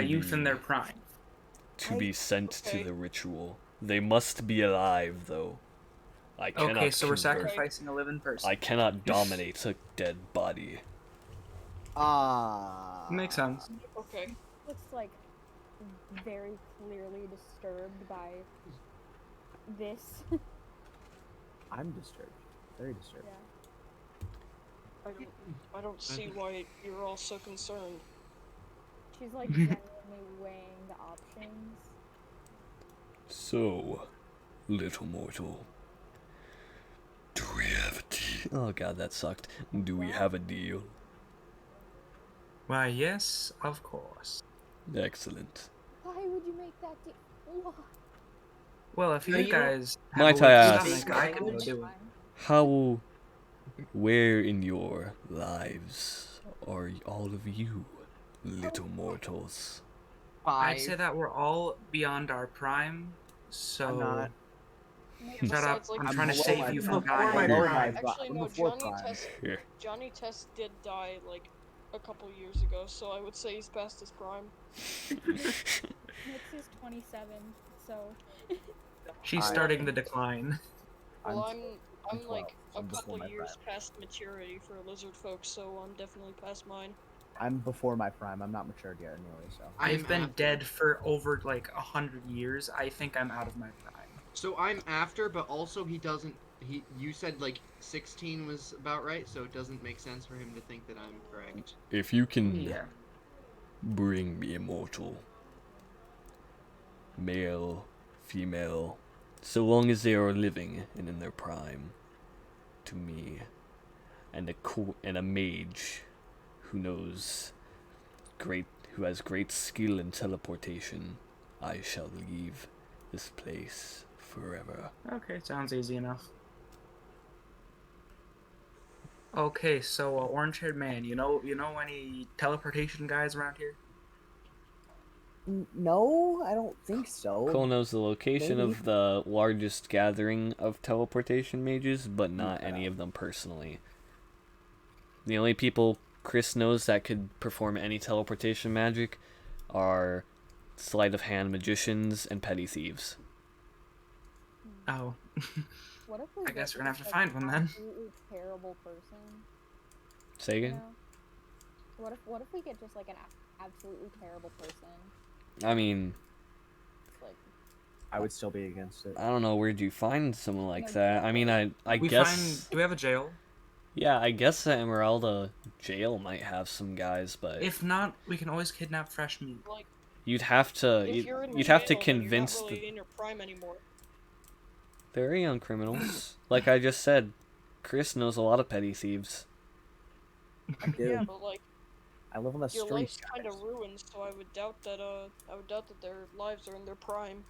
youth in their prime. To be sent to the ritual. They must be alive, though. I cannot Okay, so we're convert. sacrificing a living person. I cannot dominate a dead body. Makes sense. Okay. Looks like very clearly disturbed by this. I'm disturbed. Very disturbed. I don't see why you're all so concerned. She's like genuinely weighing the options. So, little mortal. Do we have a deal? Oh god, that sucked. Do we have a deal? Why, yes, of course. Excellent. Why would you make that deal? Why? Well, if you guys Might have a I weak ask, stomach, I can go do it. how, where in your lives are all of you, little mortals? I'd say that we're all beyond our prime, so... I'm not. Shut up! Besides, like, I'm trying to below save my you prime. from I'm dying. below my Actually, I'm no. before Johnny prime. Test. Here. Johnny Test did die like a couple years ago, so I would say he's past his prime. Nix is 27, so. She's starting the decline. Well, I'm 12, like so a I'm before couple my years prime. past maturity for lizard folks, so I'm definitely past mine. I'm before my prime. I'm not matured yet anyway, so. I've been dead for over like 100 years. I think I'm out of my prime. So I'm after, but also he doesn't. You said like 16 was about right, so it doesn't make sense for him to think that I'm correct. If you can bring me immortal, male, female, so long as they are living and in their prime, to me, and a mage who has great skill in teleportation, I shall leave this place forever. Okay, sounds easy enough. Okay, so orange-haired man, you know any teleportation guys around here? No, I don't think so. Cole knows the location Maybe. of the largest gathering of teleportation mages, but not any of them personally. The only people Chris knows that could perform any teleportation magic are sleight of hand magicians and petty thieves. Oh. What if we I guess get we're gonna have just, to like, find one then. absolutely terrible person? Say You again? know? What if we get just like an absolutely terrible person? I mean, Like, I would still be against it. I don't know, where'd you find someone like No, that? I mean, I guess... Do we have a jail? Yeah, I guess the Emeralda jail might have some guys, but... If not, we can always kidnap fresh meat. Like, You'd have to... if you're in You'd have to jail, then convince you're not really in your prime anymore. They're young criminals. Like I just said, Chris knows a lot of petty thieves. I do. Yeah, but like, I live on the your streets. life's kind of ruined, so I would doubt that their lives are in their prime.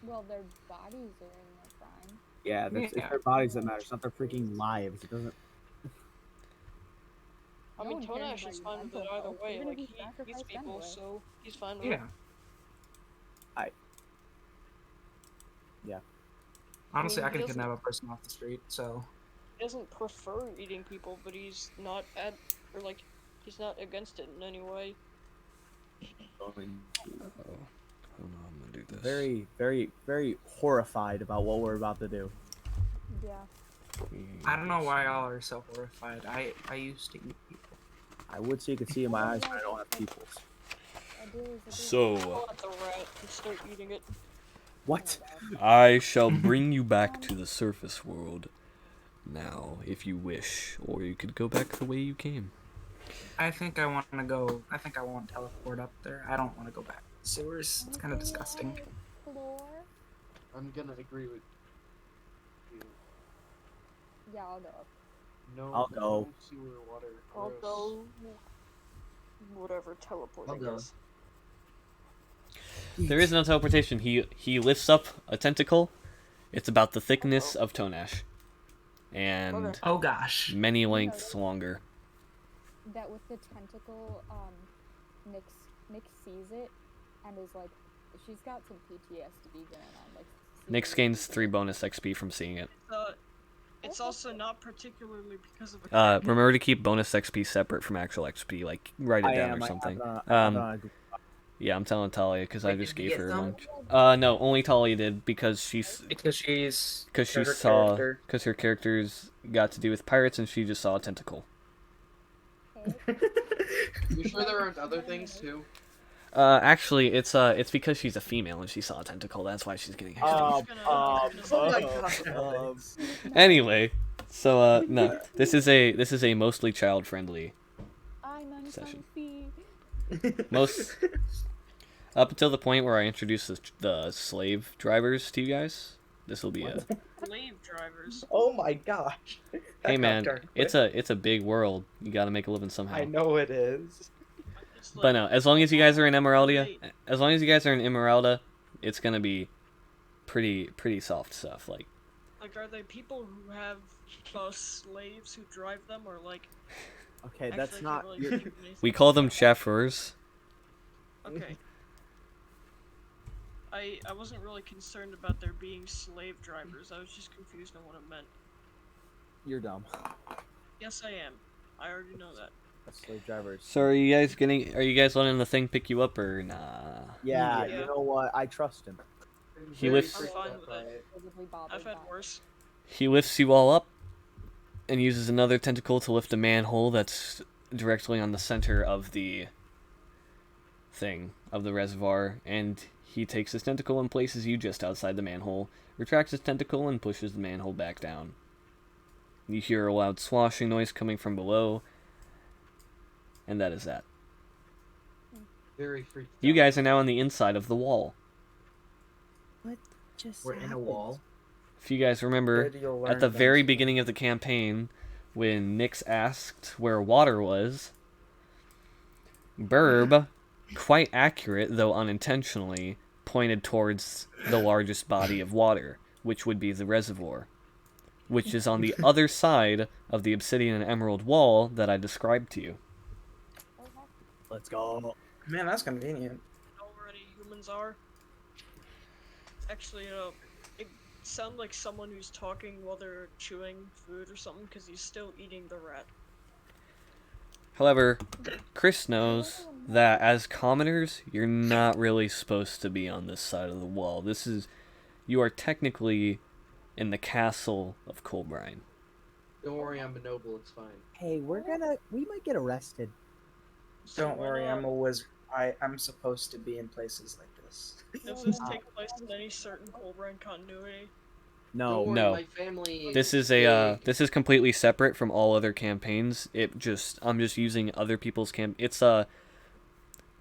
well, their bodies are in their prime. Yeah, it's their bodies that matter. It's not their freaking lives. It doesn't. I No mean, one cares Tonash about is your fine with mental it either health, way. even if Like, you he eats sacrifice people, anyway. so he's fine with Yeah. it. Yeah. Honestly, I he can doesn't- kidnap a person off the street, so... He doesn't prefer eating people, but he's not he's not against it in any way. Oh, hold on, I'm gonna do this. Very, very, very horrified about what we're about to do. Yeah. I don't know why y'all are so horrified. I used to eat people. I would so you could see in my eyes, but I don't have pupils. So, Pull out the rat and start eating it. What? I shall bring you back to the surface world now, if you wish, or you could go back the way you came. I think I want to go... I think I want to teleport up there. I don't want to go back to the sewers. It's kind of disgusting. I'm gonna agree with you. Yeah, I'll go. No, I'll go. no sewer water. I'll Gross. go. Whatever teleporting I'll go. is. There is no teleportation. He lifts up a tentacle. It's about the thickness of Tonash. And Okay. Oh gosh. many lengths longer. That with the tentacle, Nick sees it and is like, she's got some PTSD going on. Like, Nyx gains 3 bonus XP from seeing it. It's also not particularly because of Remember to keep bonus XP separate from actual XP. Like, write it down or something. Yeah, I'm telling Talia because I Wait, just did you gave get her a some? lunch. No, only Talia did because she her saw character. because her characters got to do with pirates and she just saw a tentacle. You sure there aren't other things too? Actually, it's because she's a female and she saw a tentacle. That's why she's getting Anyway, so no, this is a mostly child friendly session. Most up until the point where I introduce the slave drivers to you guys. This will be a slave drivers. Oh my gosh. hey man, it's a big world. You got to make a living somehow. I know it is. But no, as long as you guys are in Emeralda, it's gonna be pretty soft stuff. Like are they people who have slaves who drive them, or like? Okay, Actually, that's I not. can't really think of anything. we call them chauffeurs. Okay. I wasn't really concerned about there being slave drivers. I was just confused on what it meant. You're dumb. Yes, I am. I already know that. Slave drivers. So are you guys letting the thing pick you up or nah? Yeah, you know what? I trust him. He lifts. I'm fine with it. I've had worse. He lifts you all up, and uses another tentacle to lift a manhole that's directly on the center of the thing of the reservoir, and he takes his tentacle and places you just outside the manhole, retracts his tentacle and pushes the manhole back down. You hear a loud swashing noise coming from below, and that is that. Very freaked You out. guys are now on the inside of the wall. What just We're in a wall. If you guys remember, Good, you'll at learn the very eventually. beginning of the campaign, when Nyx asked where water was, Burb, quite accurate, though unintentionally, pointed towards the largest body of water, which would be the reservoir, which is on the other side of the obsidian and emerald wall that I described to you. Let's go. Man, that's convenient. Know where any humans are? Actually, it sounds like someone who's talking while they're chewing food or something, because he's still eating the rat. However, Chris knows that as commoners, you're not really supposed to be on this side of the wall. You are technically in the castle of Colbrine. Don't worry, I'm a noble. It's fine. Hey, we might get arrested. Don't worry, I'm a wizard. I'm supposed to be in places like this. Does this take place in any certain Colbrine continuity? No. Don't worry, No. My family This is this is completely separate from all other campaigns. I'm just using other people's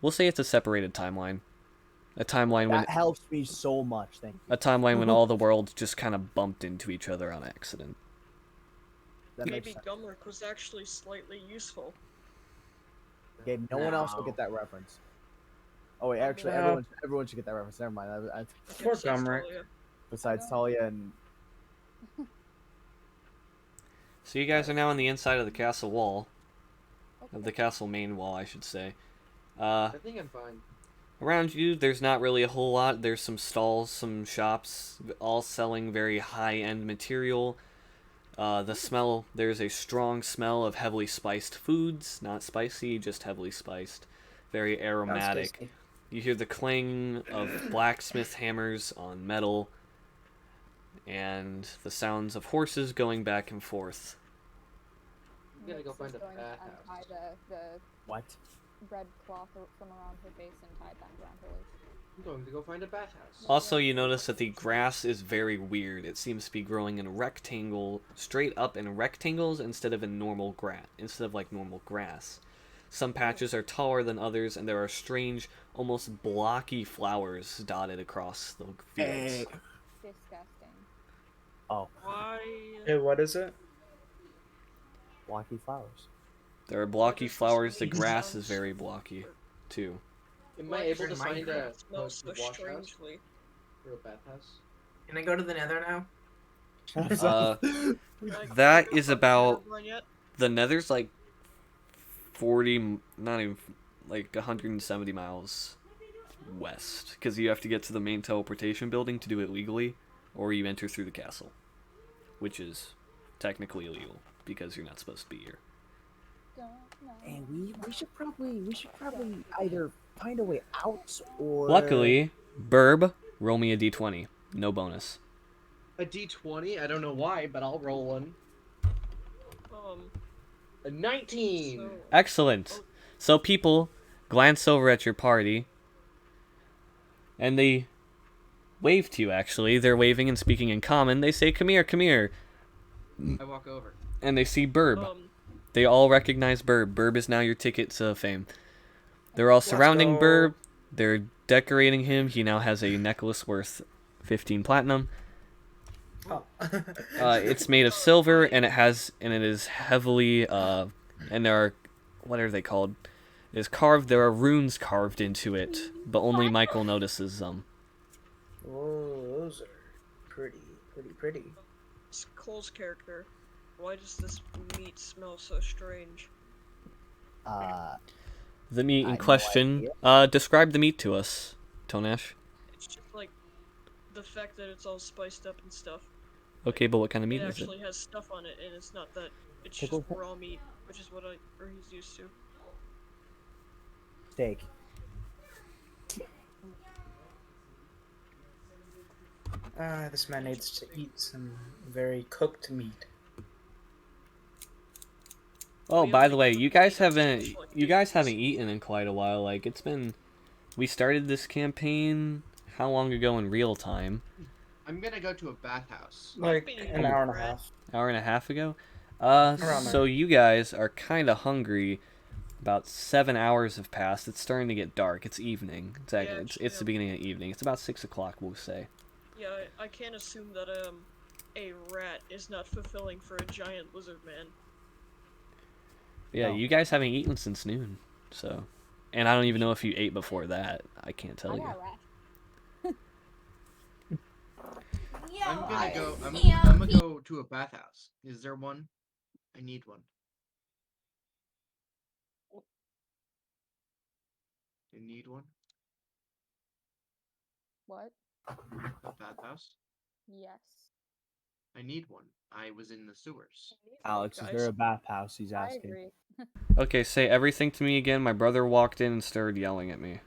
we'll say it's a separated timeline. A timeline when That helps me so much, thank you. a timeline when all the worlds just kind of bumped into each other on accident. That makes Maybe sense. Gumrick was actually slightly useful. Okay, no one else will get that reference. Oh wait, actually, everyone should get that reference. Never mind. Poor Gumrick. Besides Talia and. So you guys are now on the inside of the castle wall. Of the castle main wall, I should say. I think I'm fine. Around you, there's not really a whole lot. There's some stalls, some shops, all selling very high-end material. There's a strong smell of heavily spiced foods. Not spicy, just heavily spiced. Very aromatic. You hear the clang of blacksmith hammers on metal. And the sounds of horses going back and forth. You gotta go find a bathhouse. Untie the What? red cloth from around her face and tie that around her waist. I'm going to go find a bathhouse. Also, you notice that the grass is very weird. It seems to be growing in a rectangle, straight up in rectangles instead of normal grass. Some patches are taller than others, and there are strange, almost blocky flowers dotted across the fields. Disgusting. Oh. Why? Hey, what is it? Blocky flowers. There are blocky flowers. The grass is very blocky, too. Am I able to find a smells so wash house strangely. or a bathhouse? Can I go to the nether now? That is about... Yet? The nether's like 40, not even, like 170 miles west. Because you have to get to the main teleportation building to do it legally, or you enter through the castle. Which is technically illegal, because you're not supposed to be here. Hey, we should probably either find a way out or. Luckily, Burb, roll me a d20. No bonus. A D20? I don't know why, but I'll roll one. A 19! Excellent. So people glance over at your party, and they wave to you, actually. They're waving and speaking in common. They say, come here, come here. I walk over. And they see Burb. They all recognize Burb. Burb is now your ticket to fame. They're all surrounding Burb. They're decorating him. He now has a necklace worth 15 platinum. Oh. It's made of silver, and it is heavily, and there are, what are they called? It is carved, there are runes carved into it, but only Michael notices them. Oh, those are pretty. It's Cole's character. Why does this meat smell so strange? The meat in question, describe the meat to us, Tonash. It's just like the fact that it's all spiced up and stuff. Okay, but what kind of meat It is it? actually has stuff on it, and it's not that. It's Pickle just raw meat, which is what he's used to. Steak. This man needs to eat some very cooked meat. Oh, by the way, you guys haven't eaten in quite a while. Like we started this campaign how long ago in real time? I'm gonna go to a bathhouse. Like an hour and a half. Hour and a half ago. Around So you guys are kind of hungry. About 7 hours have passed. It's starting to get dark. It's evening. It's the beginning of evening. It's about 6 o'clock, we'll say. Yeah, I can't assume that a rat is not fulfilling for a giant lizard man. Yeah, you guys haven't eaten since noon, so, and I don't even know if you ate before that. I can't tell you. I'm gonna go to a bathhouse. Is there one? I need one. You need one? What? A bathhouse? Yes. I need one. I was in the sewers. Alex, is there a bathhouse? He's asking. I agree. Okay, say everything to me again. My brother walked in and started yelling at me.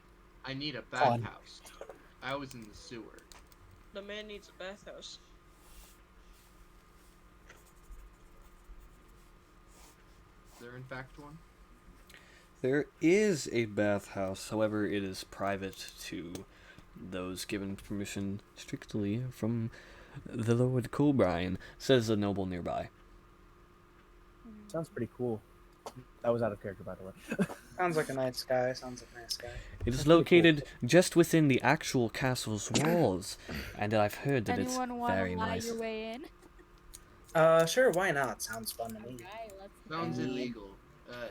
I need a bathhouse. I was in the sewer. The man needs a bathhouse. Is there in fact one? There is a bathhouse, however, it is private to those given permission strictly from the Lord Coolbrine, says a noble nearby. Sounds pretty cool. That was out of character, by the way. Sounds like a nice guy. It is located just within the actual castle's walls, and I've heard that it's very nice. Your way in? Sure, why not? Sounds fun to me. Okay, Sounds illegal.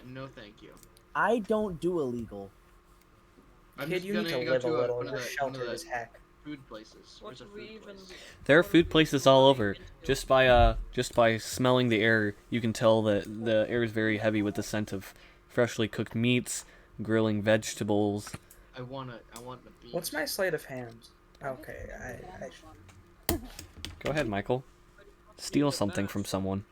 No thank you. I don't do illegal. I'm Kid, just you gonna need to go live to a little. one You're of the sheltered as heck. food places. Where's a food place? There are food places all over. Just by smelling the air, you can tell that the air is very heavy with the scent of freshly cooked meats, grilling vegetables. I want the beans. What's my sleight of hand? Okay, Go ahead, Michael. Steal something from someone.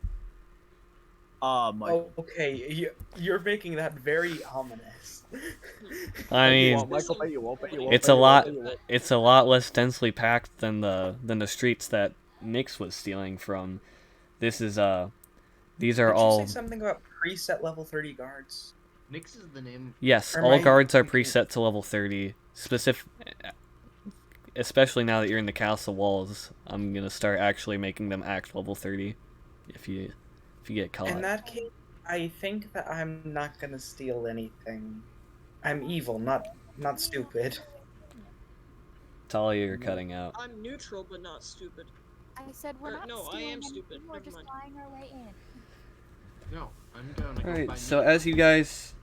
Michael. Oh, okay, you're making that very ominous. I mean, it's a lot less densely packed than the streets that Nyx was stealing from. These are Did all. you say something about preset level 30 guards? Nyx is the name. Yes, all guards are preset to level 30. Especially now that you're in the castle walls, I'm gonna start actually making them act level 30. If you get caught. In that case, I think that I'm not gonna steal anything. I'm evil, not stupid. Talia, you're cutting out. I'm neutral, but not stupid. I said we're not no, I am stupid. We're Never just mind. lying our way in. No, I'm gonna go Alright, buy so meat. as you guys...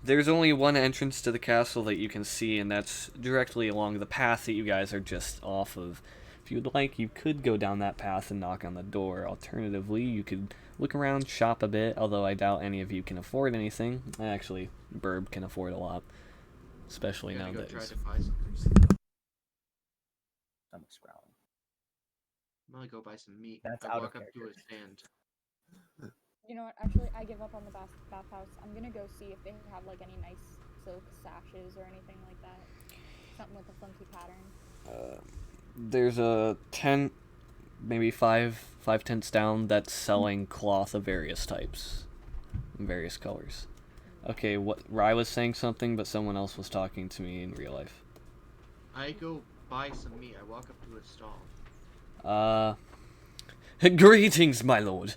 There's only one entrance to the castle that you can see, and that's directly along the path that you guys are just off of. If you'd like, you could go down that path and knock on the door. Alternatively, you could look around, shop a bit, although I doubt any of you can afford anything. Actually, Burb can afford a lot. Especially I'm gonna nowadays. go try to buy something. Stomach's growling. I'm gonna go buy some meat. That's I out of walk up to character. a stand. You know what? Actually, I give up on the bathhouse. I'm gonna go see if they have like any nice silk sashes or anything like that. Something with a funky pattern. There's a tent, maybe five tents down, that's selling cloth of various types, in various colors. Okay, Rye was saying something, but someone else was talking to me in real life. I go buy some meat. I walk up to a stall. Greetings, my lord.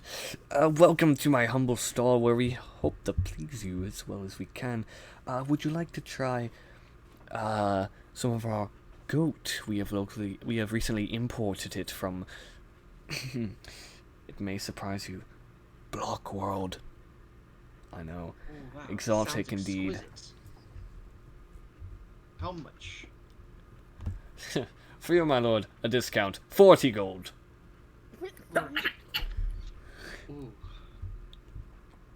Welcome to my humble stall, where we hope to please you as well as we can. Would you like to try some of our goat? We have recently imported it from. It may surprise you. Block World. I know. Oh, wow. Exotic Sounds indeed. exquisite. How much? For you, my lord, a discount. 40 gold. Ooh.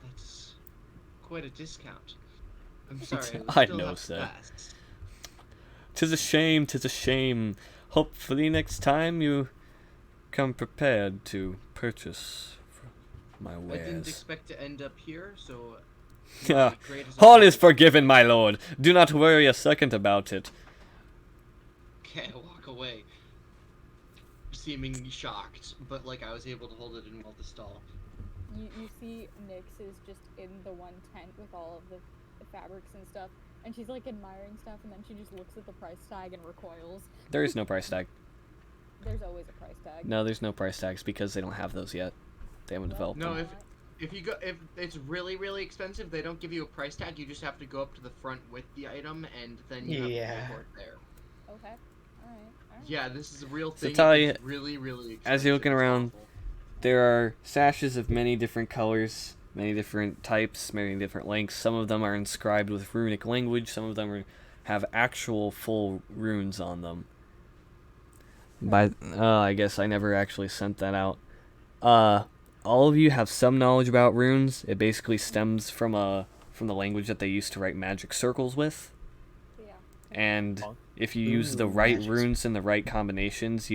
That's quite a discount. I'm sorry. I know, sir. 'Tis a shame, 'tis a shame. Hopefully next time you come prepared to purchase my wares. I didn't expect to end up here, so... Yeah. All is forgiven, my lord. Do not worry a second about it. Okay, I walk away. Seeming shocked, but like I was able to hold it in while the stall. You see Nyx is just in the one tent with all of the fabrics and stuff, and she's like admiring stuff, and then she just looks at the price tag and recoils. There is no price tag. There's always a price tag. No, there's no price tags because they don't have those yet. They haven't developed No, them. if it's really expensive, they don't give you a price tag. You just have to go up to the front with the item, and then you have to pay for it there. Okay. Alright. Yeah, this is a real So thing. tell you, it's really expensive. as you're looking around, there are sashes of many different colors, many different types, many different lengths. Some of them are inscribed with runic language. Some of them have actual full runes on them. I guess I never actually sent that out. All of you have some knowledge about runes. It basically stems from the language that they used to write magic circles with. Yeah. And if you use the right runes and the right combinations,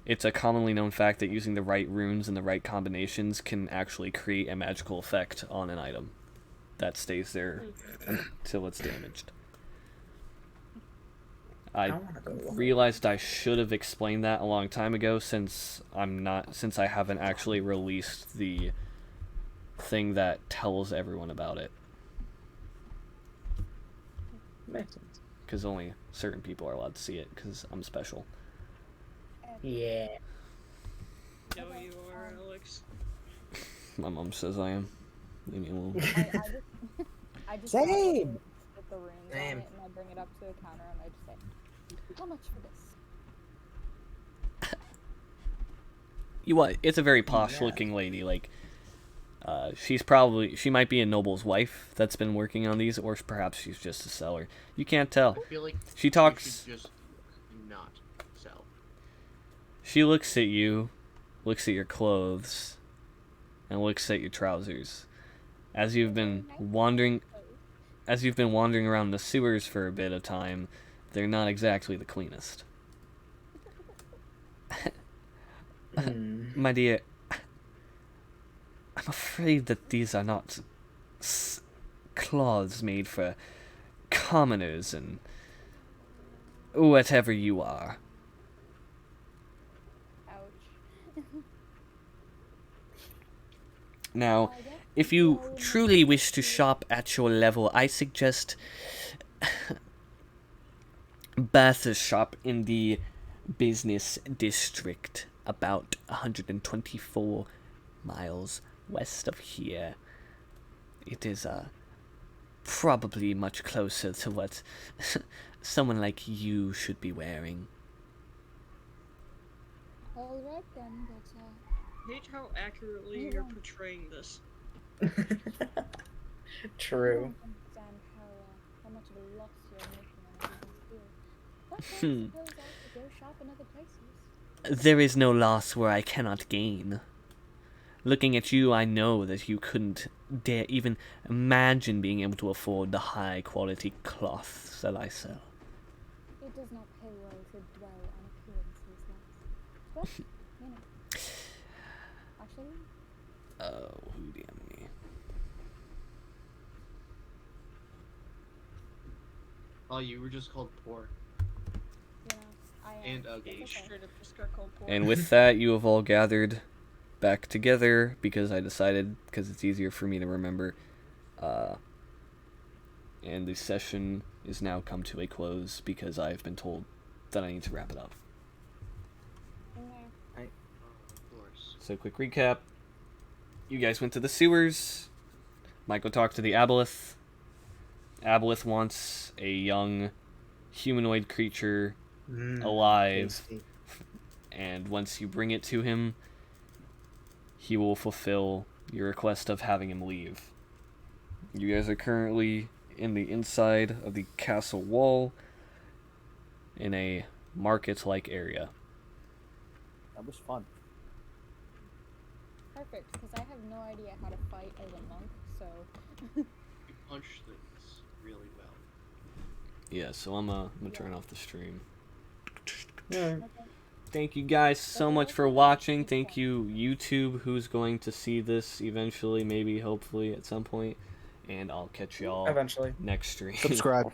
it's a commonly known fact that using the right runes and the right combinations can actually create a magical effect on an item that stays there until it's damaged. I realized I should have explained that a long time ago since I haven't actually released the thing that tells everyone about it. Because only certain people are allowed to see it because I'm special. Yeah. No, you are, Alex. My mom says I am. Leave me alone. I just Same. With the runes on it, and I bring it up to the counter, and I just say, "How much for this?" It's a very posh-looking lady. Like, she might be a noble's wife that's been working on these, or perhaps she's just a seller. You can't tell. I feel like she talks. You should just not sell. She looks at you, looks at your clothes, and looks at your trousers. As you've been wandering around the sewers for a bit of time, they're not exactly the cleanest. My dear, I'm afraid that these are not cloths made for commoners and whatever you are. Ouch. Now, if you truly wish to shop at your level, I suggest Bertha's shop in the business district, about 124 miles west of here. It is probably much closer to what someone like you should be wearing. Alright then, but I hate how accurately you're portraying this. True. I don't understand how much of a loss you're making on this deal. But I suppose I could go shop in other places. There is no loss where I cannot gain. Looking at you, I know that you couldn't dare even imagine being able to afford the high-quality cloths that I sell. It does not pay well to dwell on appearances, Lex. But, you know. Actually? Oh, who damn me. Oh, you were just called poor. You know, I am. And ugly. It's okay. Straight up just got called poor. And with that, you have all gathered back together because I decided, because it's easier for me to remember. And the session is now come to a close because I've been told that I need to wrap it up. Of course. So, quick recap. You guys went to the sewers. Michael talked to the aboleth. Aboleth wants a young humanoid creature alive. Tasty. And once you bring it to him, he will fulfill your request of having him leave. You guys are currently in the inside of the castle wall in a market-like area. That was fun. Perfect, because I have no idea how to fight as a monk, so... You punch things really well. Yeah, so I'm gonna turn off the stream. Yeah. Thank you guys so much for watching. Thank you, YouTube, who's going to see this eventually, maybe, hopefully, at some point. And I'll catch y'all Eventually. next stream. Subscribe.